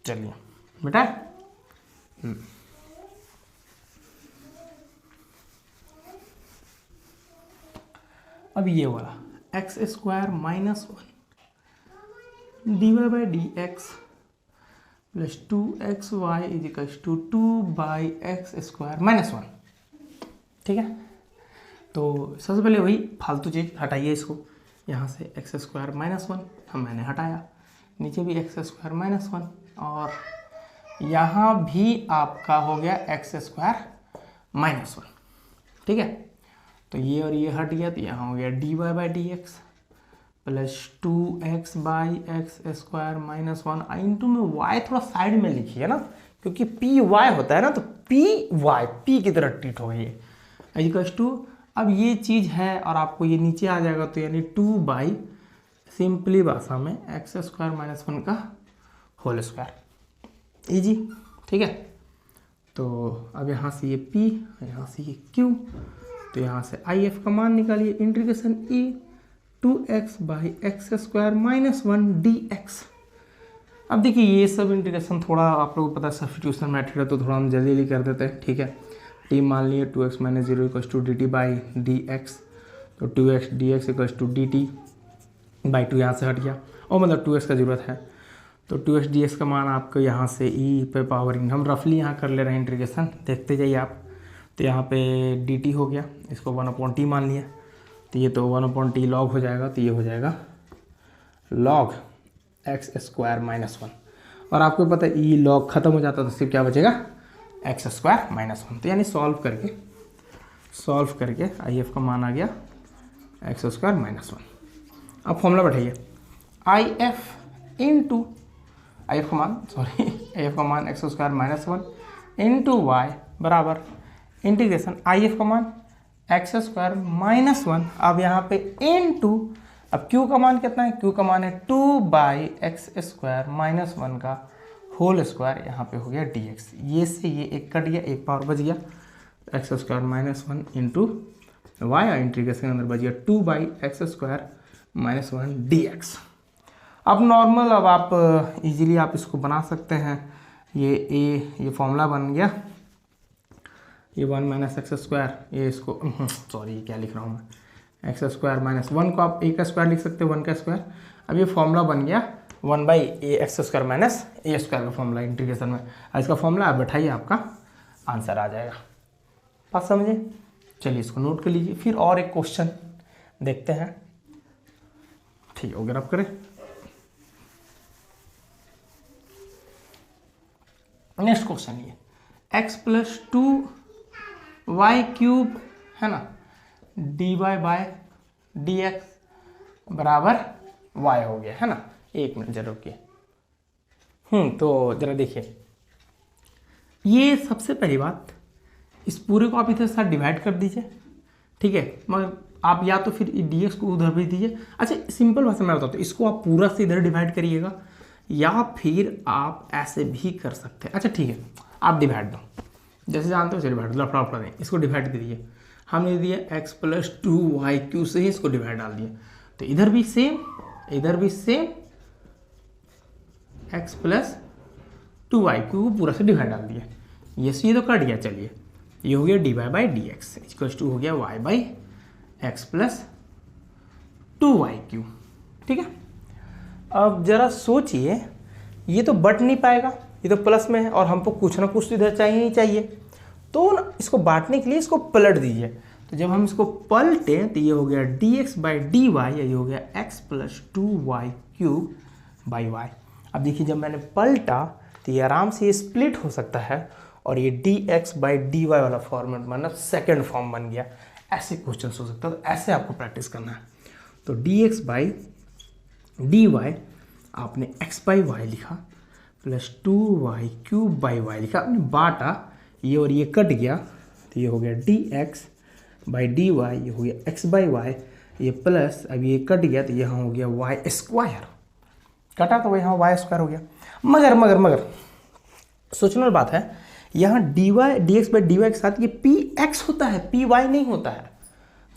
चलिए बेटा, अब ये वाला x² -1 dy/dx plus 2xy equals to 2/x² -1, ठीक है। तो सबसे पहले वही फालतू चीज़ हटाइए इसको, यहाँ से x² -1 हम मैंने हटाया, नीचे भी x² -1, और यहाँ भी आपका हो गया x² -1, ठीक है। तो ये और ये हट गया, तो यहाँ हो गया dy/dx प्लस 2x/x² -1 इंटू में y थोड़ा साइड में लिखिए ना, क्योंकि पी वाई होता है ना, तो पी वाई पी की तरह ट्रीट हो गई है इक्वल्स टू। अब ये चीज़ है और आपको ये नीचे आ जाएगा, तो यानी 2 सिंपली भाषा में x² -1 का होल स्क्वायर, ईजी, ठीक है। तो अब यहाँ से ये p, यहाँ से ये q, तो यहाँ से आई एफ का मान निकालिए, इंटीग्रेशन e 2x/x² -1 dx। अब देखिए ये सब इंटीग्रेशन थोड़ा आप लोगों को पता है सब्स्टिट्यूशन मेथड है, तो थोड़ा हम जल्दी कर देते हैं, ठीक है। t मान लिए 2x - 0 = dt/dx, तो 2x dx = dt/2 यहाँ से हट गया, और मतलब 2x का ज़रूरत है, तो 2x dx का मान आपको यहाँ से e पे पावर, हम रफली यहाँ कर ले रहे हैं इंटीग्रेशन, देखते जाइए आप। तो यहाँ पे dt हो गया, इसको 1/t मान लिया, तो ये तो 1/t log हो जाएगा, तो ये हो जाएगा log x² -1, और आपको पता है e log खत्म हो जाता तो सिर्फ क्या बचेगा x² -1। तो यानी सॉल्व करके आई एफ का मान आ गया x² -1। अब फॉर्मूला बैठाइए, आई एफ का मान x² -1 इंटू वाई बराबर इंटीग्रेशन आई एफ का मान x² -1, अब यहाँ पे इंटू, अब q का मान कितना है, q का मान है 2/x² -1 का होल स्क्वायर, यहाँ पे हो गया dx। ये से ये एक कट गया, एक पावर बच गया, x² -1 इंटू वाई, और इंटीग्रेशन के अंदर बच गया 2/x² -1 dx। अब नॉर्मल, अब आप इजीली आप इसको बना सकते हैं, ये फॉर्मूला बन गया, ये 1 - x², ये इसको सॉरी क्या लिख रहा हूँ मैं, x² -1 को आप a का स्क्वायर लिख सकते हैं, 1 का स्क्वायर। अब ये फॉर्मूला बन गया 1/x² - a² का फॉर्मूला इंटीग्रेशन में। इसका फॉर्मूला आप बैठाइए, आपका आंसर आ जाएगा। बात समझे? चलिए इसको नोट कर लीजिए, फिर और एक क्वेश्चन देखते हैं, ठीक है। अगर आप करें नेक्स्ट क्वेश्चन, ये x + 2y³ है ना, dy/dx बराबर y हो गया है ना। एक मिनट जरा रुकिए, तो जरा देखिए, ये सबसे पहली बात, इस पूरे को आप इधर साथ डिवाइड कर दीजिए, ठीक है। मगर आप या तो फिर dx को उधर भेज दीजिए। अच्छा सिंपल भाषा में बताता हूँ, इसको आप पूरा से इधर डिवाइड करिएगा, या फिर आप ऐसे भी कर सकते हैं। अच्छा ठीक है, आप डिवाइड दो, जैसे जानते हो, चलिए डिवाइड लफड़ा नहीं, इसको डिवाइड दे दिए हमने, दिया x प्लस 2y³ से ही इसको डिवाइड डाल दिया। तो इधर भी सेम, इधर भी सेम, x प्लस 2y³ को पूरा से डिवाइड डाल दिया। ये से ये तो कट गया, चलिए ये हो गया dy/dx इक्वल टू हो गया y/x प्लस 2y³। ठीक है, अब जरा सोचिए, ये तो बट नहीं पाएगा, ये तो प्लस में है और हमको कुछ ना कुछ तो इधर चाहिए ही चाहिए, तो ना इसको बांटने के लिए इसको पलट दीजिए। तो जब हम इसको पलटें तो ये हो गया dx/dy, ये हो गया x प्लस 2y³ y। अब देखिए जब मैंने पलटा तो ये आराम से ये स्प्लिट हो सकता है और ये dx/dy वाला फॉर्मेट मतलब सेकेंड फॉर्म बन गया। ऐसे क्वेश्चन हो सकता है, तो ऐसे आपको प्रैक्टिस करना है। तो dx/dy आपने x/y लिखा प्लस 2y³ लिखा, आपने बांटा, ये और ये कट गया तो ये हो गया dx/dy, ये हो गया x/y, ये प्लस अब ये कट गया तो यहाँ हो गया y², कटा तो यहाँ y² हो गया। मगर सोचने वाली बात है, यहाँ dx/dy के साथ ये px होता है, py नहीं होता है।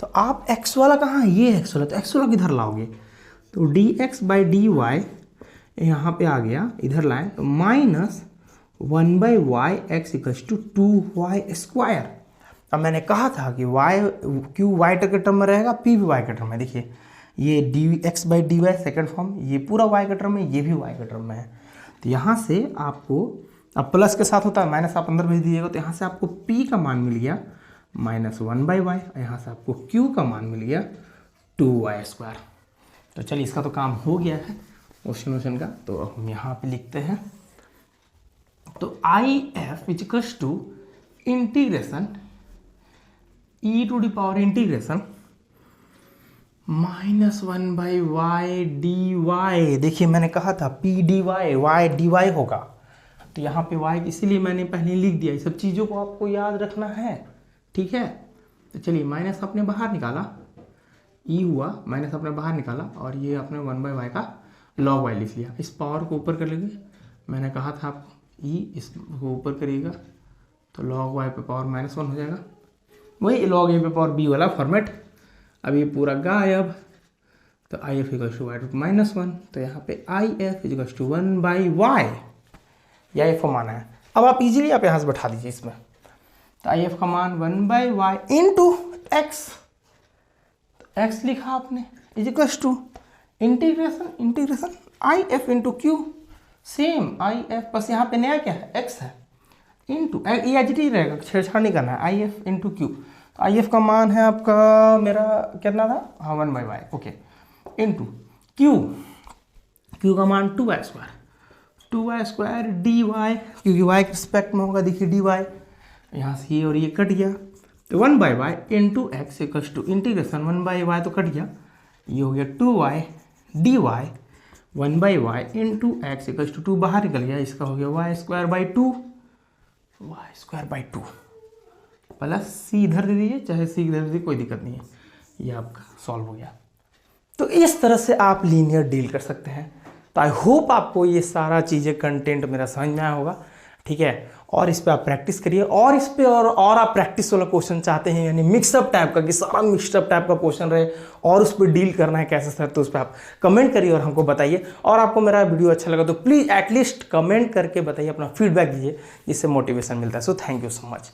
तो आप x वाला कहाँ है, ये x वाला, तो x वाला किधर लाओगे, तो dx/dy यहाँ पे आ गया, इधर लाएं तो -1/y(x) = 2y²। अब मैंने कहा था कि q y के टर्म में रहेगा, p भी y के टर्म में। देखिए ये dx/dy सेकेंड फॉर्म, ये पूरा y के टर्म में, ये भी y के टर्म में है। तो यहाँ से आपको, अब प्लस के साथ होता है माइनस, आप अंदर भेज दीजिएगा, तो यहाँ से आपको p का मान मिल गया -1/y, यहाँ से आपको q का मान मिल गया 2y²। तो चलिए इसका तो काम हो गया है क्वेश्चन का। तो हम यहाँ पे लिखते हैं, तो IF equals to integration e⁻∫ -1/y dy। देखिए मैंने कहा था p dy y dy होगा, तो यहाँ पे y इसीलिए मैंने पहले लिख दिया। ये सब चीज़ों को आपको याद रखना है, ठीक है। तो चलिए माइनस आपने बाहर निकाला, e हुआ, माइनस आपने बाहर निकाला और ये आपने 1/y का log y लिख लिया। इस पावर को ऊपर कर लेंगे, मैंने कहा था आपको e इसको ऊपर करिएगा तो log y पे पावर -1 हो जाएगा, वही log a पे पावर b वाला फॉर्मेट। अब ये पूरा गायब, तो IF = y -1, तो यहाँ पे IF = 1/y, या IF का मान है। अब आप इजीली आप यहाँ से बैठा दीजिए इसमें, तो IF का मान 1/y इंटू x, तो x लिखा आपने equals to integration IF into q, same IF, बस यहाँ पे नया क्या है, x है, इंटू ये एच डी रहेगा, छेड़छाड़ नहीं करना है, IF इंटू q। तो IF का मान है आपका मेरा कितना था, हाँ 1/y, ओके, इंटू q का मान 2y² dy, क्योंकि y के रिस्पेक्ट में होगा, देखिए dy, यहाँ से ये और ये कट गया, तो 1/y into x equals to integration 1/y तो कट गया, ये हो गया 2y dy 1/y into x equals to 2 बाहर निकल गया, इसका हो गया y² बाई 2 प्लस c इधर दे दीजिए, चाहे c इधर दे दीजिए, कोई दिक्कत नहीं है, ये आपका सॉल्व हो गया। तो इस तरह से आप लीनियर डील कर सकते हैं। तो आई होप आपको ये सारा चीज़ें कंटेंट मेरा समझ में आया होगा, ठीक है। और इस पे आप प्रैक्टिस करिए, और इस पे और आप प्रैक्टिस वाला क्वेश्चन चाहते हैं, यानी मिक्सअप टाइप का, कि सारा मिक्सअप टाइप का क्वेश्चन रहे और उस पर डील करना है कैसे सर, तो उस पर आप कमेंट करिए और हमको बताइए। और आपको मेरा वीडियो अच्छा लगा तो प्लीज़ एटलीस्ट कमेंट करके बताइए, अपना फीडबैक दीजिए, जिससे मोटिवेशन मिलता है। So thank you so much.